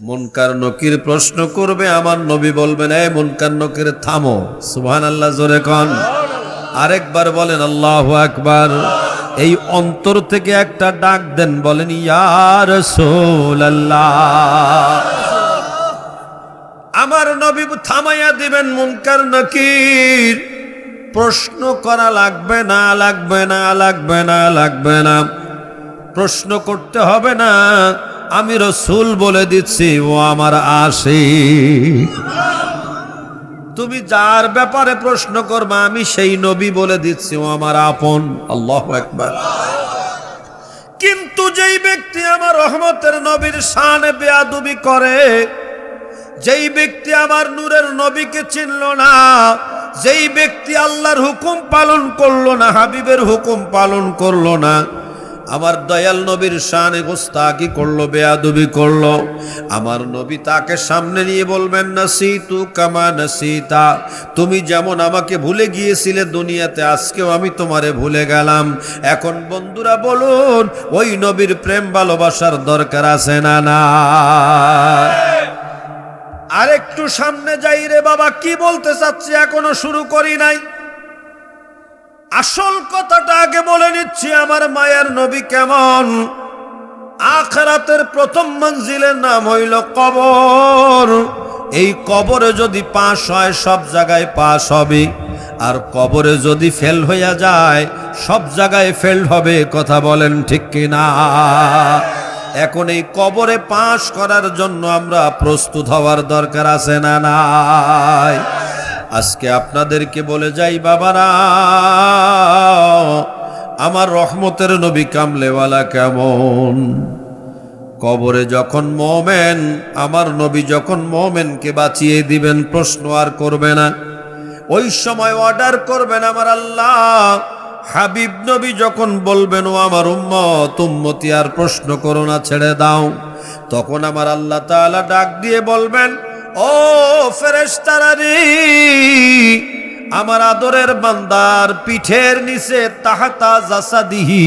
মুনকার নকির প্রশ্ন করবে, আমার নবী বলবেন, এই মুনকার নকির থামো। সুবহানাল্লাহ, জোরে কোন। আরেকবার বলেন আল্লাহু আকবার। এই অন্তর থেকে একটা ডাক দেন, বলেন ইয়া রাসূলুল্লাহ। আমার নবী থামাইয়া দিবেন মুনকার নকির। প্রশ্ন করা লাগবে না, লাগবে না, লাগবে না, লাগবে না, প্রশ্ন করতে হবে না। আমি রাসূল বলে দিচ্ছি, ও আমার আশিক। তুমি যার ব্যাপারে প্রশ্ন করবা, আমি সেই নবী বলে দিচ্ছি, ও আমার আপন। আল্লাহু আকবার। কিন্তু যেই ব্যক্তি আমার রহমতের নবীর শানে বেয়াদবি করে, যেই ব্যক্তি আমার নূরের নবীকে চিনল না, যেই ব্যক্তি আল্লাহর হুকুম পালন করলো না, হাবিবের হুকুম পালন করলো না, আমার দয়াল নবীর শানে গোস্তাকি করলো, বেয়াদবি করলো, আমার নবী তাকে সামনে নিয়ে বলবেন, নাসিতু কামা নাসিতা, তুমি যেমন আমাকে ভুলে গিয়েছিলে দুনিয়াতে, আজকেও আমি তোমারে ভুলে গেলাম। এখন বন্ধুরা বলুন, ওই নবীর প্রেম ভালোবাসার দরকার আছে না না? আরেকটু সামনে যাই রে বাবা, কি বলতে চাচ্ছি এখনো শুরু করি নাই। আসল কথাটা আগে বলে নিচ্ছি, আমার মায়ের নবী কেমন। আখিরাতের প্রথম মঞ্জিলের নাম হইল কবর। এই কবরে যদি পাস হয়, সব জায়গায় পাস হবে, আর কবরে যদি ফেল হইয়া যায়, সব জায়গায় ফেল হবে। কথা বলেন ঠিক কিনা? এখন এই কবরে পাস করার জন্য আমরা প্রস্তুত হওয়ার দরকার আছে না নাই? আজকে আপনাদেরকে বলে যাই বাবারা, আমার রহমতের নবী কামলেওয়ালা কেমন। কবরে যখন মোমেন, আমার নবী যখন মোমেনকে বাঁচিয়ে দিবেন, প্রশ্ন আর করবে না। ওই সময় অর্ডার করবেন আমার আল্লাহ। হাবিব নবী যখন বলবেন, ও আমার উম্মত, উম্মতি আর প্রশ্ন করো না, ছেড়ে দাও, তখন আমার আল্লাহ তাআলা ডাক দিয়ে বলবেন, ও ফেরেশতারা রে, আমার আদরের বান্দার পিঠের নিচে, তাহাতা জাসাদিহি,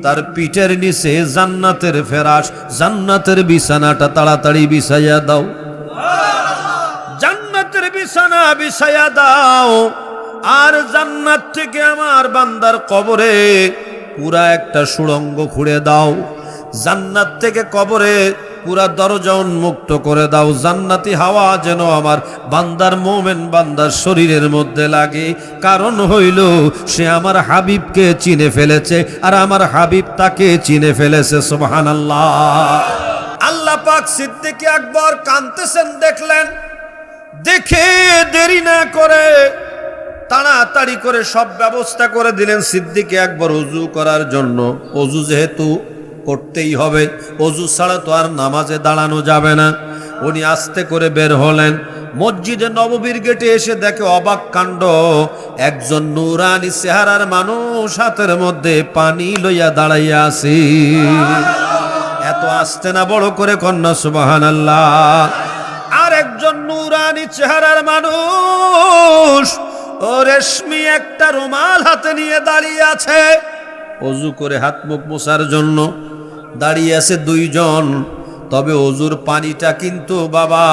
তার পিঠের নিচে জান্নাতের ফেরাশ, জান্নাতের বিছানাটা তাড়াতাড়ি বিছাইয়া দাও। জান্নাতের বিছানা বিছাইয়া দাও। আর জান্নাত থেকে আমার বান্দার কবরে পুরা একটা সুড়ঙ্গ খুঁড়ে দাও। জান্নাত থেকে কবরে পুরা দরজা উন্মুক্ত করে দাও। জান্নাতি হাওয়া যেন আমার বান্দার, মোমেন বান্দার শরীরের মধ্যে লাগে। কারণ হইল, সে আমার হাবিবকে চিনে ফেলেছে, আর আমার হাবিব তাকে চিনে ফেলেছে। সুবহানাল্লাহ। আল্লাহ পাক সিদ্দিক আকবর কাঁদতেছেন দেখলেন, দেখে দেরি না করে তাড়াতাড়ি করে সব ব্যবস্থা করে দিলেন সিদ্দিক আকবর ওযু করার জন্য। ওযু যেহেতু করতেই হবে, ওযু ছাড়া তো আর নামাজে দাঁড়ানো যাবে না। উনি আস্তে করে বের হলেন। মসজিদে নববীর গেটে এসে দেখে অবাক কাণ্ড, একজন নূরানি চেহারার মানুষ হাতের মধ্যে পানি লইয়া দাঁড়াইয়া আছে। এত আস্তে না, বড় করে কন্যা সুবহানাল্লাহ। আর একজন নূরানি চেহারার মানুষ ও রেশমি একটা রুমাল হাতে নিয়ে দাঁড়িয়ে আছে। ওযু করে হাত মুখ মোছার জন্য দাঁড়িয়ে আছে দুইজন। তবে ওযুর পানিটা কিন্তু বাবা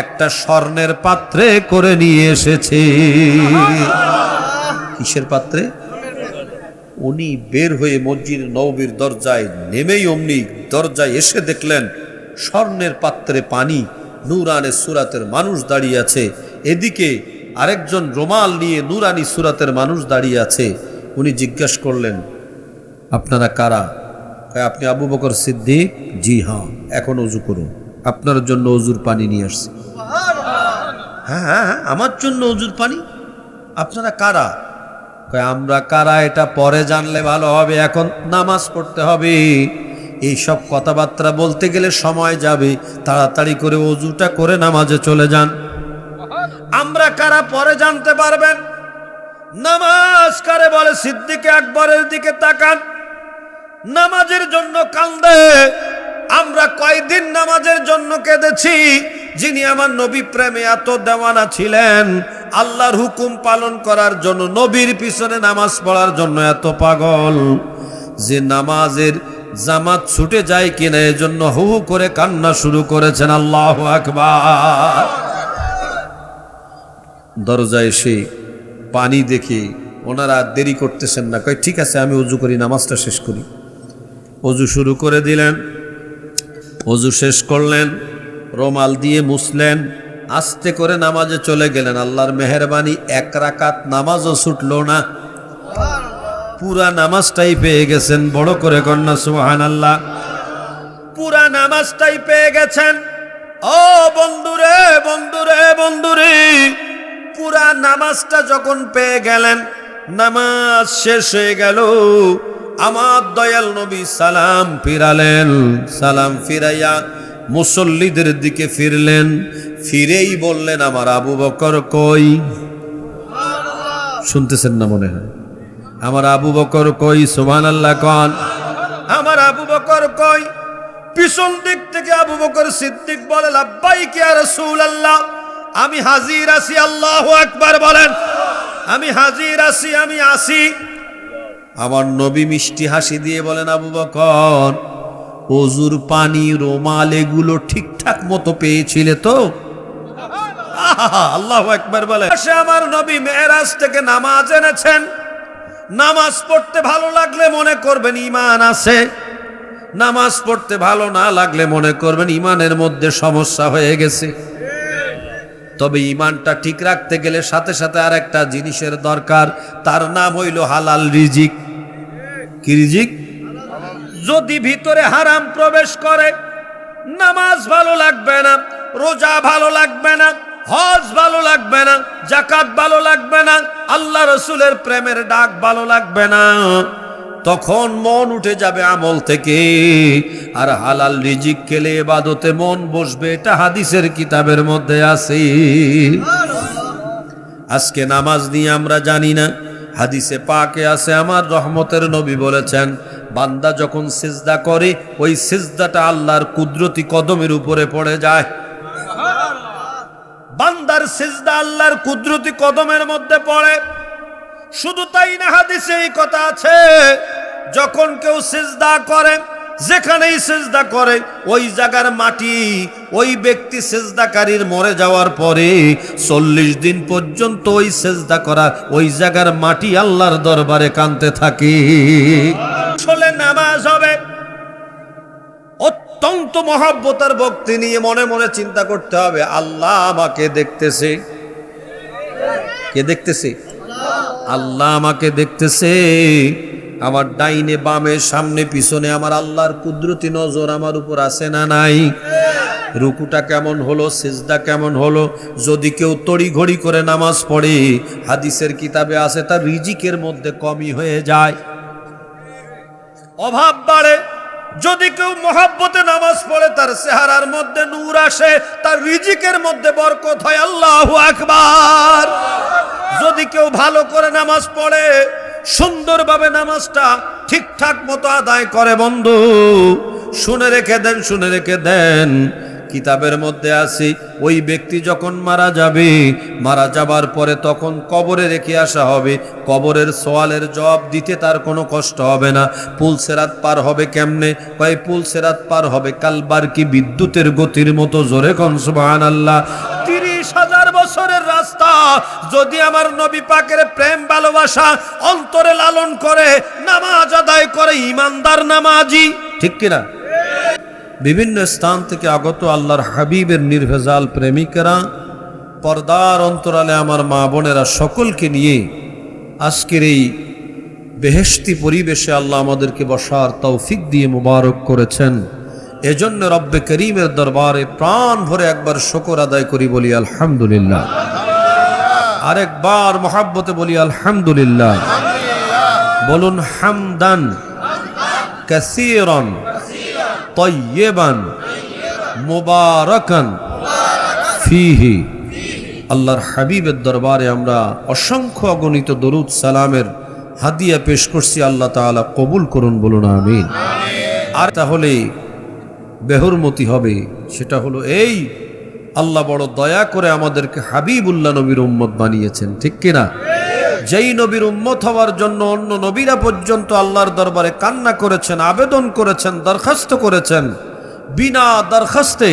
একটা স্বর্ণের পাত্রে করে নিয়ে এসেছে। কিসের পাত্রে? উনি বের হয়ে মসজিদ নববীর দরজায় নেমেই অমনি দরজায় এসে দেখলেন স্বর্ণের পাত্রে পানি, নূরানি সুরাতের মানুষ দাঁড়িয়ে আছে। এদিকে আরেকজন রুমাল নিয়ে নূরানি সুরাতের মানুষ দাঁড়িয়ে আছে। উনি জিজ্ঞাসা করলেন, আপনারা কারা? আপনি আবু বকর সিদ্দিক। জি হ্যাঁ। এখন ওযু করুন, আপনার জন্য ওযুর পানি নিয়ে আসছি। হ্যাঁ হ্যাঁ, আমার জন্য ওযুর পানি। আপনারা কারা? আমরা কারা এটা পরে জানলে ভালো হবে, এখন নামাজ পড়তে হবে। এইসব কথাবার্তা বলতে গেলে সময় যাবে, তাড়াতাড়ি করে ওযুটা করে নামাজে চলে যান। আমরা কারা পরে জানতে পারবেন। নামাজ কারে বলে? সিদ্দিক আকবরের দিকে তাকান, নামাজের জন্য কান্দে। আমরা কয়দিন নামাজের জন্য কেঁদেছি। যিনি আমার নবী প্রেমে এত দেওয়ানা ছিলেন, আল্লাহর হুকুম পালন করার জন্য, নবীর পিছনে নামাজ পড়ার জন্য এত পাগল, যে নামাজের জামাত ছুটে যায় কিনা এজন্য হু হু করে কান্না শুরু করেছেন। আল্লাহু আকবার। দরজায় এসে পানি দেখে ওনারা দেরি করতেছেন না, কয় ঠিক আছে আমি ওযু করি, নামাজটা শেষ করি। ওযু শুরু করে দিলেন, ওযু শেষ করলেন, রুমাল দিয়ে মুছলেন, আস্তে করে নামাজে চলে গেলেন। আল্লাহর মেহেরবানি, এক রাকাত নামাজও ছুটলো না, পুরা নামাজটাই পেয়ে গেছেন। বড় করে কন্যা সুবহানাল্লাহ। পুরা নামাজটাই পেয়ে গেছেন। ও বন্ধুরে বন্ধুরে বন্ধুরে, পুরা নামাজটা যখন পেয়ে গেলেন, নামাজ শেষ হয়ে গেল, আমার দয়াল নবী সালাম ফিরালেন। সালাম ফিরাইয়া মুসল্লিদের দিকে ফিরলেন, ফিরেই বললেন আমার আবু বকর কই? শুনতেছেন না মনে হয়? আমার আবু বকর কই? সুবহানাল্লাহ কোন? আমার আবু বকর কই? পিছন দিক থেকে আবু বকর সিদ্দিক বলে লাব্বাইক ইয়া রাসূলুল্লাহ, আমি হাজির আছি। আল্লাহু আকবার বলেন। আমি হাজির আছি, আমি আসি। আমার নবী মিষ্টি হাসি দিয়ে বলেন আবু বকর, ওযুর পানি, রুমাল এগুলো ঠিকঠাক মতো পেয়েছিলে তো? আল্লাহু আকবার বলে। আমার নবী মেরাজ থেকে নামাজ এনেছেন। নামাজ পড়তে ভালো লাগলে মনে করবেন ঈমান আছে, নামাজ পড়তে ভালো না লাগলে মনে করবেন ঈমানের মধ্যে সমস্যা হয়ে গেছে। তবে ঈমানটা ঠিক রাখতে গেলে সাথে সাথে আরেকটা জিনিসের দরকার, তার নাম হইল হালাল রিজিক। কি রিজিক? যদি ভিতরে হারাম প্রবেশ করে, নামাজ ভালো লাগবে না, রোজা ভালো লাগবে না, হজ ভালো লাগবে না, যাকাত ভালো লাগবে না, আল্লাহ রসুলের প্রেমের ডাক ভালো লাগবে না, তখন মন উঠে যাবে আমল থেকে। আর হালাল রিজিক খেলে ইবাদতে মন বসবে, এটা হাদিসের কিতাবের মধ্যে আছে। আজকে নামাজ নিয়ে আমরা জানি না, হাদিসে পাকে আছে আমার রহমতের নবী বলেছেন, বান্দা যখন সিজদা করে ওই সিজদাটা আল্লাহর কুদরতি কদমের উপরে পড়ে যায়। বান্দার সিজদা আল্লাহর কুদরতি কদমের মধ্যে পড়ে। শুধু তাই না, হাদিসে এই কথা আছে, যখন কেউ সিজদা করে, যেখানেই সিজদা করে ওই জায়গার মাটি ওই ব্যক্তি সিজদাকারীর মরে যাওয়ার পরে 40 দিন পর্যন্ত ওই সিজদা করা ওই জায়গার মাটি আল্লাহর দরবারে কাঁদতে থাকে। আসলে নামাজ হবে অত্যন্ত মহব্বতের ভক্তি নিয়ে, মনে মনে চিন্তা করতে হবে আল্লাহ আমাকে দেখতেছে। কে দেখতেছে? আল্লাহ আমাকে দেখতেছে। আমার ডাইনে বামে সামনে পিছনে আমার আল্লাহর কুদরতি নজর আমার উপর আছে না নাই? রুকুটা কেমন হলো, সিজদা কেমন হলো? যদি কেউ তড়িঘড়ি করে নামাজ পড়ে, হাদিসের কিতাবে আছে তার রিজিকের মধ্যে কমই হয়ে যায়, অভাব বাড়ে। যদি কেউ মহব্বতে নামাজ পড়ে, তার চেহারার মধ্যে নূর আসে, তার রিজিকের মধ্যে বরকত হয়। আল্লাহু আকবার। যদি কেউ ভালো করে নামাজ পড়ে, সুন্দরভাবে নামাজটা ঠিকঠাক মতো আদায় করে, বন্ধু শুনে রেখে দেন, শুনে রেখে দেন, কিতাবের মধ্যে আছে ওই ব্যক্তি যখন মারা যাবে, মারা যাবার পরে তখন কবরে রেখে আসা হবে। কবরের সওয়ালের জবাব দিতে তার কোনো কষ্ট হবে না। পুল সেরাত পার হবে কেমনে? কয় পুল সেরাত পার হবে কালবার কি বিদ্যুতের গতির মতো। জোরে কোন সুবহানাল্লাহ। 30,000 বছরের রাস্তা যদি আমার নবী পাকের প্রেম ভালোবাসা অন্তরে লালন করে, নামাজ আদায় করে ইমানদার নামাজি, ঠিক কিনা? বিভিন্ন স্থান থেকে আগত আল্লাহর হাবিবের নির্ভেজাল প্রেমিকেরা, পর্দার অন্তরালে আমার মা বোনেরা, সকলকে নিয়ে আজকের এই বেহেশতি পরিবেশে আল্লাহ আমাদেরকে বসার তৌফিক দিয়ে মুবারক করেছেন। এজন্য রব্বে করিমের দরবারে প্রাণ ভরে একবার শুকর আদায় করি, বলি আলহামদুলিল্লাহ। আরেকবার মহাব্বতে বলি আলহামদুলিল্লাহ। বলুন হামদান কাসীরান তয়্যিবান মুবারাকান ফীহি। আল্লাহর হাবিবের দরবারে আমরা অসংখ্য অগণিত দরুদ সালামের হাদিয়া পেশ করছি। আল্লাহ তাআলা কবুল করুন, বলুন আমিন। আর তাহলে বেহুরমতি হবে, সেটা হলো এই, আল্লাহ বড় দয়া করে আমাদেরকে হাবিবুল্লাহ নবীর উম্মত বানিয়েছেন, ঠিক কিনা? যেই নবীর উম্মত হওয়ার জন্য অন্য নবীরা পর্যন্ত আল্লাহর দরবারে কান্না করেছেন, আবেদন করেছেন, দরখাস্ত করেছেন, বিনা দরখাস্তে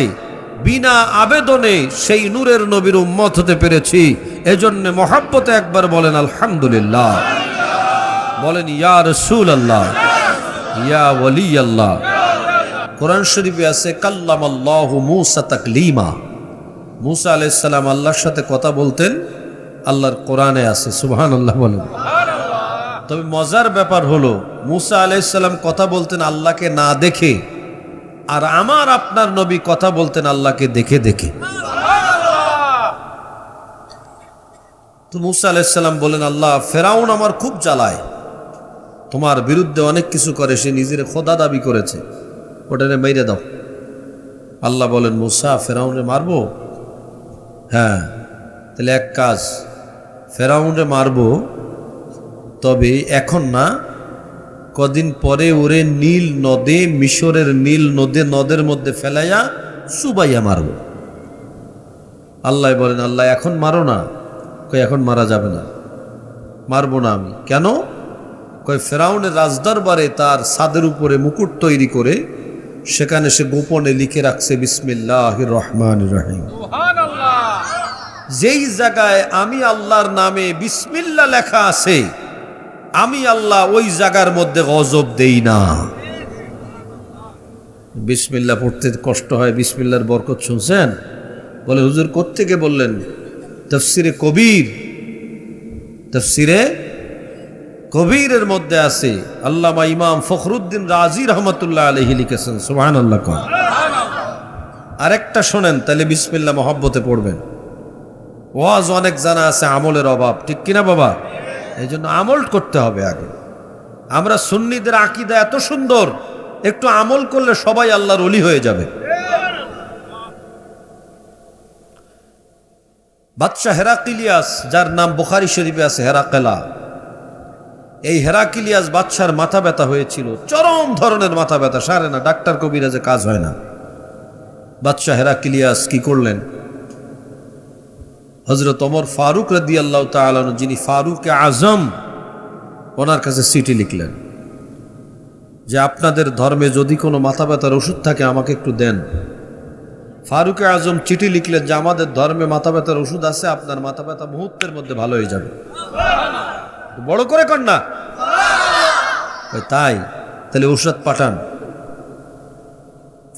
বিনা আবেদনে সেই নূরের নবীর উম্মত হতে পেরেছি। এজন্য মহব্বতে একবার বলেন আলহামদুলিল্লাহ, বলেন ইয়া রাসূলুল্লাহ, ইয়া ওয়ালি আল্লাহ। কোরআন শরীফে আছে কাল্লামাল্লাহু মূসা তাকলিমা, মূসা আলাইহিস সালাম আল্লাহর সাথে কথা বলতেন, আল্লাহর কোরআনে আছে, সুবহানাল্লাহ বলেন। তবে মজার ব্যাপার হলো মূসা আলাইহিস সালাম কথা বলতেন আল্লাহকে না দেখে, আর আমার আপনার নবী কথা বলতেন আল্লাহকে দেখে দেখে। তো মূসা আলাইহিস সালাম বলেন, আল্লাহ ফেরাউন আমার খুব জ্বালায়, তোমার বিরুদ্ধে অনেক কিছু করে, সে নিজের খোদা দাবি করেছে, ওটারে মেরে দাও। আল্লাহ বলেন, মূসা ফেরাউনরে মারবো? হ্যাঁ, তাহলে এক কাজ, ফেরাউনরে মারবো, তবে এখন না, কদিন পরে ওরে নীল নদে, মিশরের নীল নদের মধ্যে ফেলাইয়া চুবাইয়া মারবো। আল্লাহ বলেন, আল্লাহ এখন মারো না। কই এখন মারা যাবে না, মারবো না আমি। কেন? কই ফেরাউনের রাজদরবারে তার ছাদের উপরে মুকুট তৈরি করে সেখানে সে গোপনে লিখে রাখছে বিসমিল্লাহির রহমানির রহিম। যেই জায়গায় আমি আল্লাহর নামে বিসমিল্লাহ লেখা আছে, আমি আল্লাহ ওই জায়গার মধ্যে গজব দেই না। বিসমিল্লাহ পড়তে কষ্ট হয়, বিসমিল্লাহর বরকত শুনছেন? বলে হুজুর কোত্থেকে বললেন? তাফসিরে কবির, তাফসিরে কবিরের মধ্যে আছে, আল্লামা ইমাম ফখরুদ্দিন রাজি রহমতুল্লাহ আলাইহি লিখেছেন, সুবহানাল্লাহ। আরেকটা শোনেন, তাহলে বিসমিল্লাহ মহব্বতে পড়বেন। ওয়াজ অনেক জানা আছে, আমলের অভাব, ঠিক কিনা বাবা? এই জন্য আমল করতে হবে আগে। আমরা সুন্নিদের আকীদা এত সুন্দর, একটু আমল করলে সবাই আল্লাহর ওলি হয়ে যাবে। বাদশাহ হেরাক্লিয়াস, যার নাম বুখারী শরীফে আছে হেরাকেলা, এই হেরাক্লিয়াস বাদশার মাথা ব্যথা হয়েছিল, চরম ধরনের মাথা ব্যথা, সারে না, ডাক্তার কবিরাজে কাজ হয় না। বাদশাহ হেরাক্লিয়াস কি করলেন? হযরত ওমর ফারুক রাদিয়াল্লাহু তাআলা আনহু, যিনি ফারুকে আজম, ওনার কাছে চিঠি লিখলেন যে আপনাদের ধর্মে যদি কোনো মাথা ব্যথার ওষুধ থাকে আমাকে একটু দেন। ফারুকে আজম চিঠি লিখলেন যে আমাদের ধর্মে মাথা ব্যথার ওষুধ আছে, আপনার মাথা ব্যথা মুহূর্তের মধ্যে ভালো হয়ে যাবে। বড় করে কর না, তাই তাহলে ওষুধ পাঠান।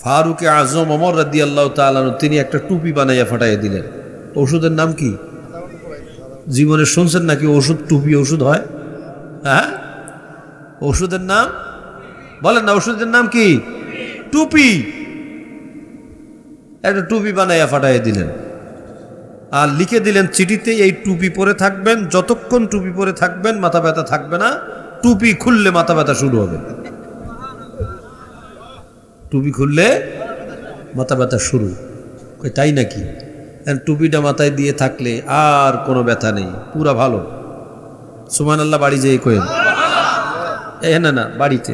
ফারুকে আজম ওমর রাদিয়াল্লাহু তাআলা আনহু তিনি একটা টুপি বানাইয়া ফাটাইয়া দিলেন। ওষুধের নাম কি? জীবনে শুনছেন নাকি ওষুধ টুপি ওষুধ হয়? হ্যাঁ, ওষুধের নাম বলেন না, ওষুধের নাম কি? টুপি। একটা টুপি বানাইয়া ফাটাইয়া দিলেন, আর লিখে দিলেন চিঠিতে, এই টুপি পরে থাকবেন, যতক্ষণ টুপি পরে থাকবেন মাথা ব্যথা থাকবে না, টুপি খুললে মাথা ব্যথা শুরু হবে। টুপি খুললে মাথা ব্যথা শুরু। তাই নাকি? টুপিটা মাথায় দিয়ে থাকলে আর কোনো ব্যথা নেই, পুরা ভালো। সুবহানাল্লাহ বাড়ি যেয়ে কইেন, না না বাড়িতে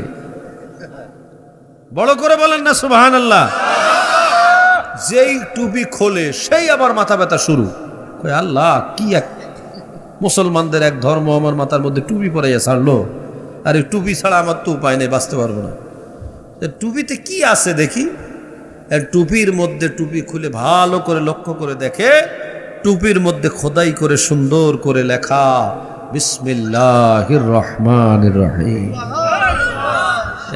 বড় করে বলেন না সুবহানাল্লাহ। যেই টুপি খোলে সেই আবার মাথা ব্যথা শুরু। কই আল্লাহ, কি এক মুসলমানদের এক ধর্ম আমার মাথার মধ্যে টুপি পরাইয়া ছাড়লো, আর এই টুপি ছাড়া আমার তো উপায় নেই, বাঁচতে পারবো না। টুপিতে কি আছে দেখি। টুপির মধ্যে, টুপি খুলে ভালো করে লক্ষ্য করে দেখে, টুপির মধ্যে খোদাই করে সুন্দর করে লেখা বিসমিল্লাহির রহমানির রহিম।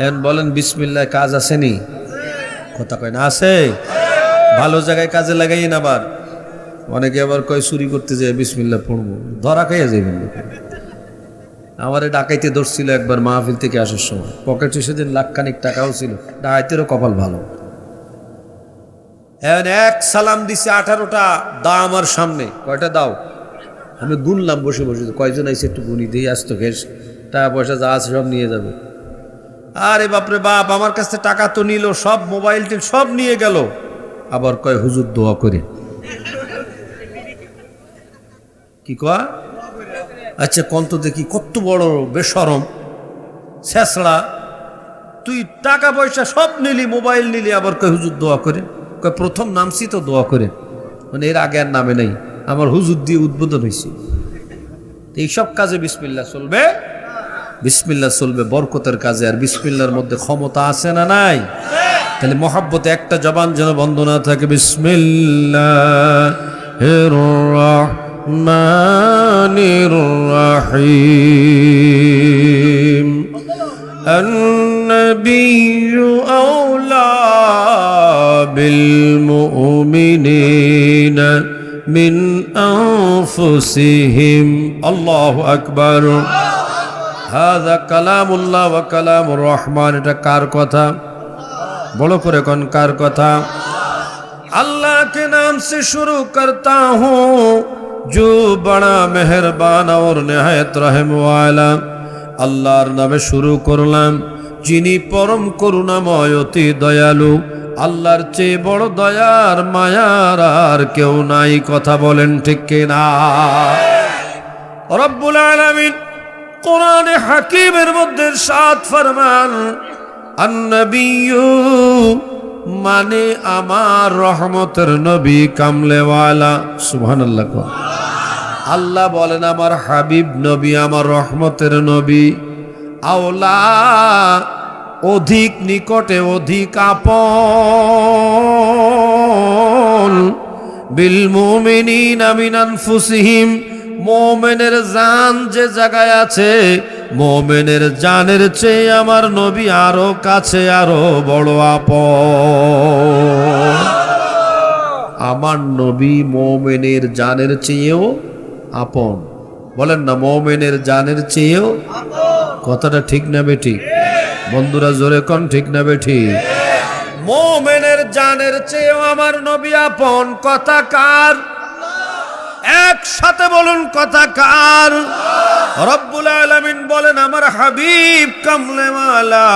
এখন বলেন বিসমিল্লাহ কাজ আসেনি? কথা কয় না আছে। ভালো জায়গায় কাজে লাগাই না। আবার অনেকে আবার কয় চুরি করতে যায় বিসমিল্লাহ পড়বো, ধরা খাইয়া যাইবেন। আমারে ডাকাইতে ধরছিল একবার মাহফিল থেকে আসার সময়, পকেটে সেদিন লাখখানিক টাকাও ছিল, ডাকাইতেরও কপাল ভালো। এক সালাম দিছে 18টা, দা আমার সামনে। কয়টা দাও? আমি গুনলাম বসে বসে, কয়জন আইসে একটু গুনি দিয়ে আসতো, ঘেস টাকা পয়সা যা আছে সব নিয়ে যাবে। আরে বাপরে বাপ, আমার কাছে টাকা তো নিল, সব মোবাইল টিল সব নিয়ে গেল। আবার কয় হুজুর দোয়া করে। কি কয়া? আচ্ছা কন্ত দেখি, কত বড় বেশরম ছেঁচড়া, তুই টাকা পয়সা সব নিলি, মোবাইল নিলি, আবার কয় হুজুর দোয়া করে। কয় প্রথম নামছি তো দোয়া করে, মানে এর আগে আর নামে নাই, আমার হুজুর দিয়ে উদ্বোধন হয়েছে। এইসব কাজে বিসমিল্লাহ চলবে, বিসমিল্লাহ চলবে বরকতের কাজে। আর বিসমিল্লাহর মধ্যে ক্ষমতা আছে না নাই? তাহলে মহাব্বতে একটা জবান যেন বন্ধ না থাকে। বিসমিল্লাহির রাহমানির রাহিম। আন-নাবিয়্যু আওলা বিল মুমিনিনা মিন আনফুসিহিম। আল্লাহু আকবার। হাযা কালামুল্লাহ ওয়া কালামুর রহমান। এটা কার কথা? বড় করে কোন কার কথা? अल्लाह के नाम से शुरू करता हूँ जो बड़ा मेहरबान और निहायत रहम वाला। আল্লাহর নামে শুরু করলাম যিনি পরম করুণাময় অতি দয়ালু। আল্লাহর চেয়ে বড় দয়ার মায়ার আর কেউ নাই। কথা বলেন ঠিক কিনা? রব্বুল আলামিন কোরআনে হাকিমের মধ্যে ইরশাদ ফরমান, আন-নাবিয়্যু মানে আমার রহমতের নবী কামলেওয়ালা। সুবহানাল্লাহ। আল্লাহ বলেন আমার হাবিব নবী, আমার রহমতের নবী। আওলা অধিক নিকটে, অধিক আপন। বিল মুমিনিনা মিন আনফুসিহিম, মুমিনের জান যে জায়গায় আছে, মুমিনের জানের চেয়ে আমার নবী আরো কাছে, আরো বড় আপন। আমার নবী মুমিনের জানের চেয়েও আপন। বলেন না মুমিনের জানের চেয়েও। কথাটা ঠিক না বেঠিক? বন্ধুরা জোরে কোন ঠিক না বেঠিক? মুমিনের জানের চেয়েও আমার নবী আপন। কথা কার? একসাথে বলুন কথা কার? রব্বুল আলামিন বলেন আমার হাবিব কামলেওয়ালা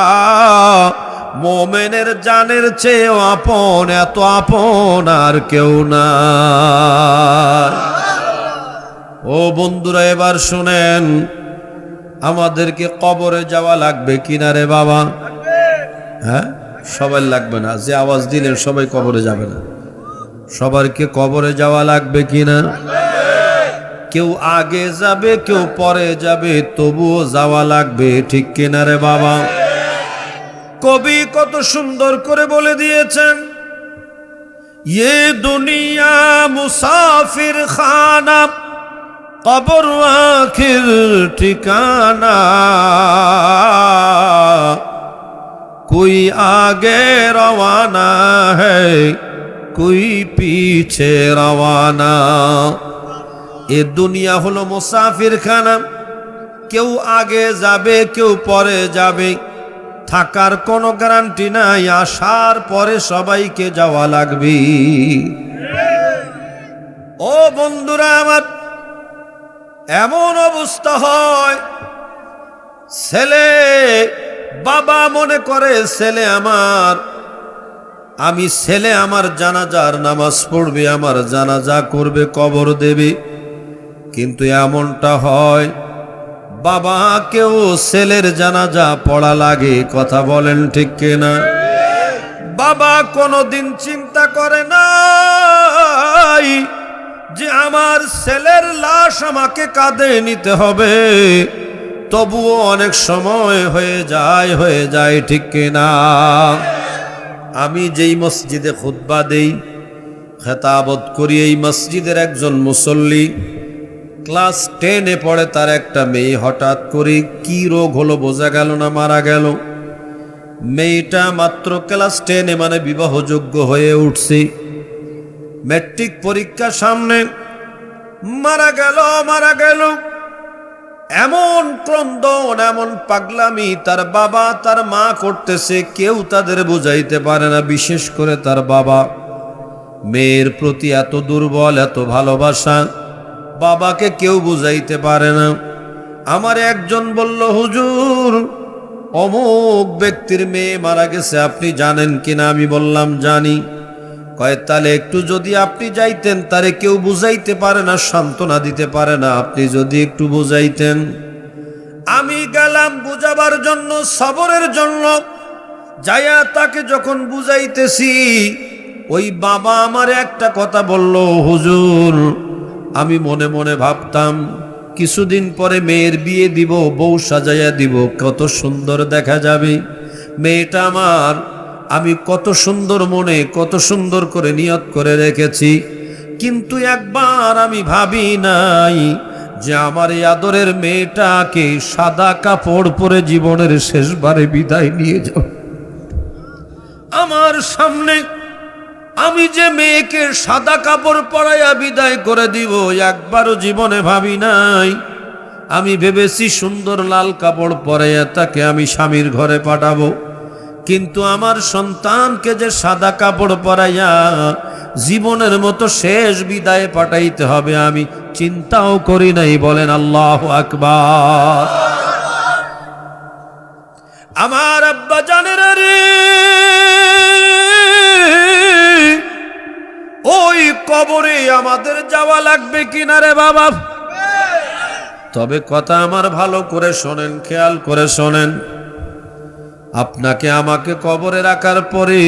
মুমিনের জানের চেয়েও আপন। এত আপন আর কেউ না। ও বন্ধুরা এবার শুনেন, আমাদেরকে কবরে যাওয়া লাগবে কিনা রে বাবা? হ্যাঁ, সবাই লাগবে না। যে আওয়াজ দিলেন সবাই কবরে যাবে না। সবারকে কবরে যাওয়া লাগবে কিনা? কেউ আগে যাবে, কেউ পরে যাবে, তবুও যাওয়া লাগবে। ঠিক কিনা রে বাবা? কবি কত সুন্দর করে বলে দিয়েছেন, ये दुनिया मुसाफिर खाना कब्र आखिर ठिकाना कोई आगे रवाना है कोई पीछे रवाना। এ দুনিয়া হলো মুসাফির খানা, কেউ আগে যাবে কেউ পরে যাবে, থাকার কোনো গ্যারান্টি নাই। আসার পরে সবাইকে যাওয়া লাগবে। ও বন্ধুরা আমার, এমন অবস্থা হয় ছেলে বাবা মনে করে ছেলে আমার, আমি ছেলে আমার জানাজার নামাজ পড়বে, আমার জানাজা করবে, কবর দেবে। কিন্তু এমনটা হয় বাবাকেও ছেলের জানাজা পড়া লাগে। কথা বলেন ঠিক কিনা? বাবা কোনোদিন চিন্তা করে নাই যে আমার ছেলের লাশ আমাকে কাঁধে নিতে হবে। তবুও অনেক সময় হয়ে যায় ঠিক কিনা? আমি যেই মসজিদে খুতবা দেই, খেতাবত করি, এই মসজিদের একজন মুসল্লি ক্লাস 10-এ পড়ে, তার একটা মেয়ে হঠাৎ করে কি রোগ হলো বোঝা গেল না, মারা গেল। মেয়েটা মাত্র ক্লাস 10-এ মানে বিবাহযোগ্য হয়ে উঠছে, ম্যাট্রিক পরীক্ষা সামনে, মারা গেল। এমন ক্রন্দন, এমন পাগলামি তার বাবা তার মা করতেছে, কেউ তাদের বুঝাইতে পারে না। বিশেষ করে তার বাবা মেয়ের প্রতি এত দুর্বল, এত ভালোবাসা, বাবাকে কেউ বুঝাইতে পারে না। আমার একজন বলল, হুজুর অমুক ব্যক্তির মেয়ে মারা গেছে, আপনি জানেন কিনা? আমি বললাম জানি। কয় তাহলে একটু যদি আপনি যাইতেন, তারে কেউ বুঝাইতে পারে না, সান্ত্বনা দিতে পারে না, আপনি যদি একটু বুঝাইতেন। আমি গেলাম বুঝাবার জন্য, সবরের জন্য। যাইয়া তাকে যখন বুঝাইতেছি, ওই বাবা আমার একটা কথা বলল, হুজুর আমি মনে মনে ভাবতাম কিছুদিন পরে মেয়ের বিয়ে দিব, বউ সাজাইয়া দিব, কত সুন্দর দেখা যাবে মেয়েটা আমার। আমি কত সুন্দর মনে কত সুন্দর করে নিয়ত করে রেখেছি, কিন্তু একবার আমি ভাবি নাই যে আমার এই আদরের মেয়েটাকে সাদা কাপড় পরে জীবনের শেষবারে বিদায় নিয়ে যাব। আমার সামনে আমি যে মেয়েকে সাদা কাপড় পরাইয়া বিদায় করে দিব, একবারও জীবনে ভাবি নাই। আমি ভেবেছি সুন্দর লাল কাপড় পরাইয়া তাকে আমি স্বামীর ঘরে পাঠাবো, কিন্তু আমার সন্তানকে যে সাদা কাপড় পরাইয়া জীবনের মতো শেষ বিদায় পাঠাইতে হবে আমি চিন্তাও করি নাই। বলেন আল্লাহু আকবার। আমার আব্বা জানের রে, ওই কবরে আমাদের যাওয়া লাগবে কিনা রে বাবা? তবে কথা আমার ভালো করে শোনেন, খেয়াল করে শোনেন। আপনাকে আমাকে কবরে রাখার পরে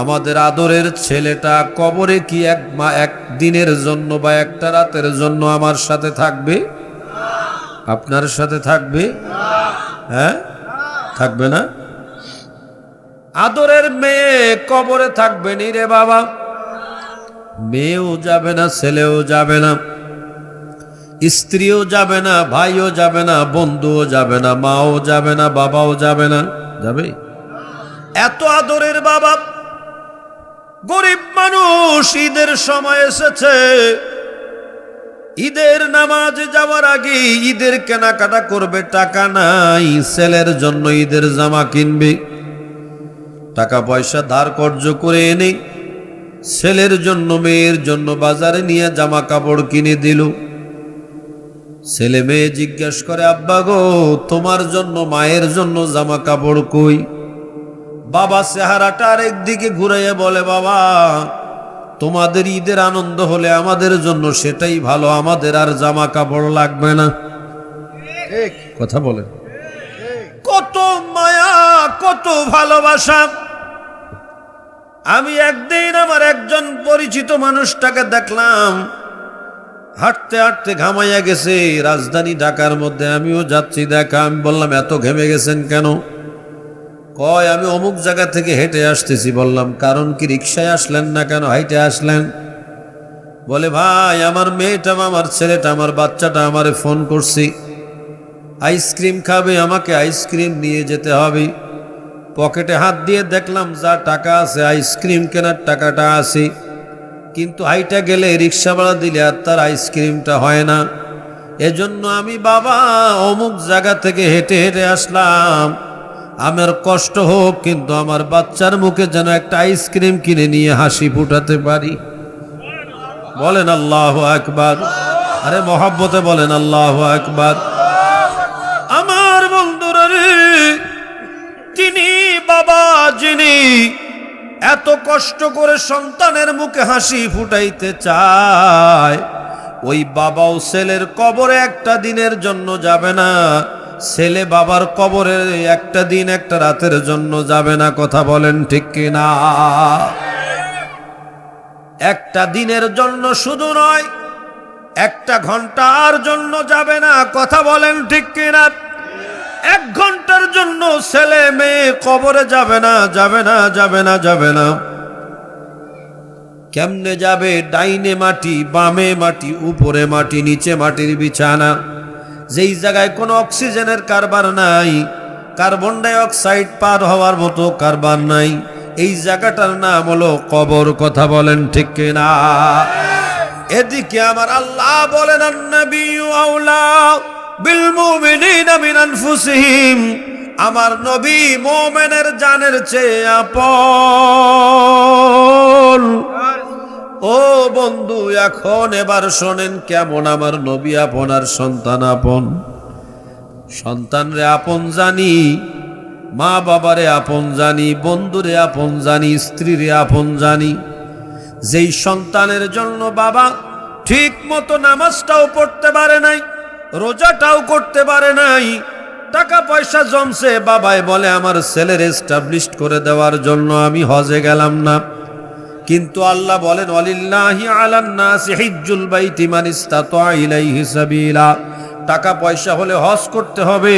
আমাদের আদরের ছেলেটা কবরে কি এক দিনের জন্য বা একটা রাতের জন্য আমার সাথে থাকবে? আপনার সাথে থাকবে? হ্যাঁ, থাকবে না? আদরের মেয়ে কবরে থাকবে নি রে বাবা। মেয়েও যাবে না, ছেলেও যাবে না, স্ত্রীও যাবে না, ভাইও যাবে না, বন্ধুও যাবে না, মাও যাবে না, বাবাও যাবে না। যাবে? এত আদরের বাবা। গরিব মানুষ, ঈদের সময় এসেছে, ঈদের নামাজে যাওয়ার আগে ঈদের কেনাকাটা করবে, টাকা নাই, ছেলের জন্য ঈদের জামা কিনবে, টাকা পয়সা ধার কর্জ করে এনে ছেলের জন্য মেয়ের জন্য বাজারে নিয়ে জামা কাপড় কিনে দিল। ছেলে মেয়ে জিজ্ঞেস করে, আব্বা গো, তোমার জন্য মায়ের জন্য জামা কাপড় কই? বাবা চেহারাটা আরেক দিকে ঘুরাইয়া বলে, বাবা তোমাদের ঈদের আনন্দ হলে আমাদের জন্য সেটাই ভালো, আমাদের আর জামা কাপড় লাগবে না। কথা বলেন। কত মায়া, কত ভালোবাসা। আমি একদিন আমার একজন পরিচিত মানুষটাকে দেখলাম, হাঁটতে হাঁটতে ঘামাইয়া গেছে রাজধানী ঢাকার মধ্যে। আমিও যাচ্ছি দেখা। আমি বললাম, এত ঘেমে গেছেন কেন? কয়, আমি অমুক জায়গা থেকে হেঁটে আসতেছি। বললাম, কারণ কি? রিক্সায় আসলেন না কেন, হাইটে আসলেন? বলে, ভাই আমার মেয়েটা, আমার ছেলেটা, আমার বাচ্চাটা আমারে ফোন করছি, আইসক্রিম খাবে, আমাকে আইসক্রিম নিয়ে যেতে হবে। পকেটে হাত দিয়ে দেখলাম যা টাকা আছে আইসক্রিম কেনার টাকাটা আছে, কিন্তু হাইটা গেলে রিক্সা ভাড়া দিলে আর তার আইসক্রিমটা হয় না। এজন্য আমি বাবা অমুক জায়গা থেকে হেঁটে হেঁটে আসলাম। আমার কষ্ট হোক, কিন্তু আমার বাচ্চার মুখে যেন একটা আইসক্রিম কিনে নিয়ে হাসি ফুটাতে পারি। বলেন আল্লাহু আকবার। আরে মহব্বতে বলেন আল্লাহু আকবার। আমার বন্ধুরা রে, তিনি বাবা যিনি এত কষ্ট করে সন্তানের মুখে হাসি ফুটাইতে চায়, ওই বাবাও ছেলের কবরে একটা দিনের জন্য যাবে না, ছেলে বাবার কবরে একটা দিন একটা রাতের জন্য যাবে না। কথা বলেন ঠিক কিনা? একটা দিনের জন্য শুধু নয়, একটা ঘন্টার জন্য যাবে না। কথা বলেন ঠিক কিনা? 1 ঘন্টার জন্য ছেলে মেয়ে কবরে যাবে না, যাবে না, যাবে না, যাবে না। কেমনে যাবে? ডাইনে মাটি, বামে মাটি, উপরে মাটি, নিচে মাটির বিছানা, যেই জায়গায় কোনো অক্সিজেনের কারবার নাই, কার্বন ডাই অক্সাইড পার হওয়ার মতো কারবার নাই, এই জায়গাটার নাম হলো কবর। কথা বলেন ঠিক কিনা? এদিকে আমার আল্লাহ বলেন, আন-নাবিয়্যু আওলা বিল মুমিনিনা মিন আনফুসিহিম, আমার নবী মুমিনের জানের চেয়ে আপন। ও বন্ধু, এখন এবার শোনেন কেমন আমার নবী আপন আর সন্তান আপন। সন্তানরে আপন জানি, মা বাবারে আপন জানি, বন্ধুরে আপন জানি, স্ত্রীরে আপন জানি। যেই সন্তানের জন্য বাবা ঠিক মতো নামাজটাও পড়তে পারে নাই, রোজাটাও করতে পারে নাই, টাকা পয়সা জমছে, বাবাই বলে আমার ছেলের এস্টাবলিশড করে দেওয়ার জন্য আমি হজে গেলাম না, কিন্তু আল্লাহ বলেন ওয়ালিল্লাহি আলান নাসি হিজ্জুল বাইতি মান ইসতাতা ইলাইহি সাবিলা, টাকা পয়সা হলে হজ করতে হবে,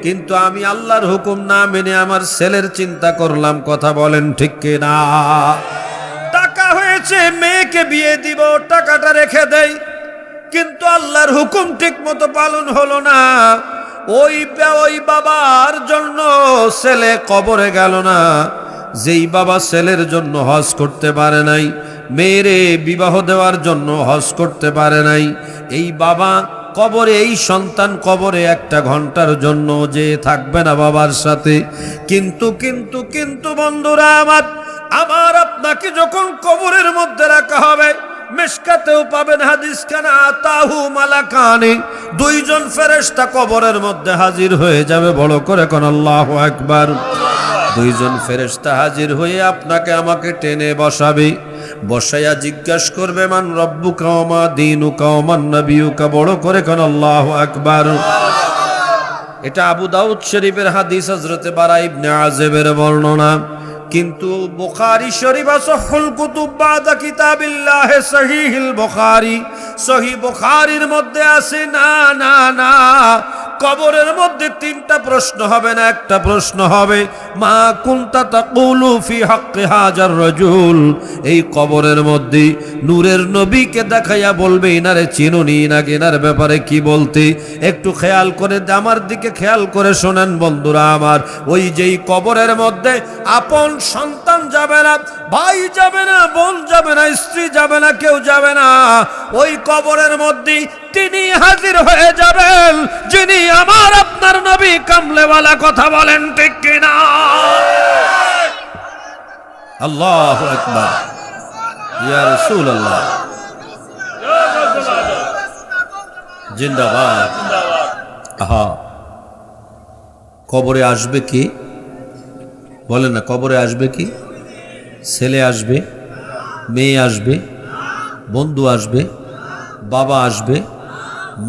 কিন্তু আমি আল্লাহর হুকুম না মেনে আমার ছেলের চিন্তা করলাম। কথা বলেন ঠিক কিনা? টাকা হয়েছে, মেয়েকে বিয়ে দিব, টাকাটা রেখে দেই, কিন্তু আল্লাহর হুকুম ঠিক মতো পালন হলো না। ওই বাবার জন্য ছেলে কবরে গেল না, যেই বাবা ছেলের জন্য হজ করতে পারে নাই, মেয়েরে বিবাহ দেওয়ার জন্য হজ করতে পারে নাই, এই বাবা কবরে, এই সন্তান কবরে একটা ঘন্টার জন্য যে থাকবে না বাবার সাথে। কিন্তু কিন্তু কিন্তু বন্ধুরা আমার আপনাকে যখন কবরের মধ্যে রাখা হবে, মিশকাতেও পাবেন হাদিস খানা, আতাহু মালাকানি, দুইজন ফেরেশতা কবরের মধ্যে হাজির হয়ে যাবে। বড় করে কোন আল্লাহু আকবার। দুইজন ফেরেশতা হাজির হয়ে আপনাকে আমাকে টেনে বসাবে, বসাইয়া জিজ্ঞাসা করবে মান রব্বুকা ওয়া মা দীনুকা ওয়া মান নাবিয়ুকা। বড় করে কোন আল্লাহু আকবার। এটা আবু দাউদ শরীফের হাদিস, হযরতে বারা ইবনে আযিবের বর্ণনা। কিন্তু বুখারী শরীফ আসহুল কুতুব বাদা কিতাবিল্লাহ সহিহুল বুখারী, সহিহ বুখারীর মধ্যে আছে না না না, কবরের মধ্যে তিনটা প্রশ্ন হবে না, একটা প্রশ্ন হবে মা কুনতা তাকুলু ফি হাক্কি হাজার রাজুল। এই কবরের মধ্যে নূরের নবীকে দেখাইয়া বলবে ইনারে চিনুনি, নাকি এনার ব্যাপারে কি বলতে। একটু খেয়াল করে, আমার দিকে খেয়াল করে শোনেন বন্ধুরা আমার। ওই যেই কবরের মধ্যে আপন সন্তান যাবে না, ভাই যাবে না, বোন যাবে না, স্ত্রী যাবে না, কেউ যাবে না। ওই কবরের মধ্যে তিনি হাজির হয়ে যাবেন, যিনি আমার আপনার নবী কামলেওয়ালা। কথা বলেন ঠিক কিনা? আল্লাহু আকবার, ইয়া রাসূলুল্লাহ, জিন্দাবাদ। আহা, কবরে আসবে কি? বলেন না, কবরে আসবে কি? ছেলে আসবে, মেয়ে আসবে, বন্ধু আসবে, বাবা আসবে,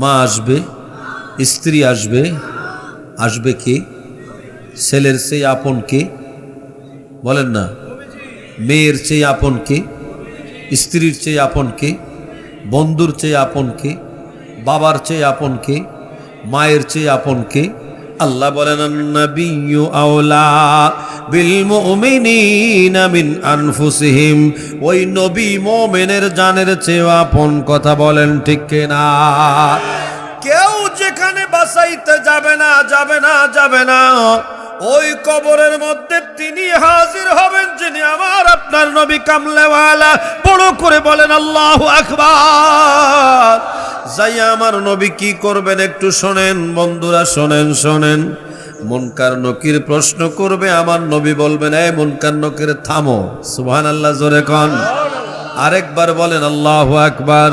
মা আসবে, স্ত্রী আসবে। আসবে কি? ছেলের চেয়ে আপন কে? বলেন না। মেয়ের চেয়ে আপন কে? স্ত্রীর চেয়ে আপন কে? বন্ধুর চেয়ে আপন কে? বাবার চেয়ে আপন কে? মায়ের চেয়ে আপন কে? আল্লাহ বলেন আন-নাবিয়্যু আওলা বিল মুমিনিনা মিন আনফুসিহিম। ওই নবী মুমিনের জানের চেয়ে আপন। কথা বলেন ঠিক কিনা? কেউ যেখানে বাঁচাইতে যাবে না, যাবে না, যাবে না। ওই কবরের মধ্যে তিনি হাজির হবেন, যিনি আমার আপনার নবী কামলেওয়ালা। বড় করে বলেন আল্লাহু আকবার। যাই আমার নবী কি করবেন একটু শোনেন বন্ধুরা, শোনেন শোনেন। মুনকার নকির প্রশ্ন করবে, আমার নবী বলবেন এই মুনকার নকির থামো। সুবহানাল্লাহ, জোরে কোন। আরেকবার বলেন আল্লাহু আকবার।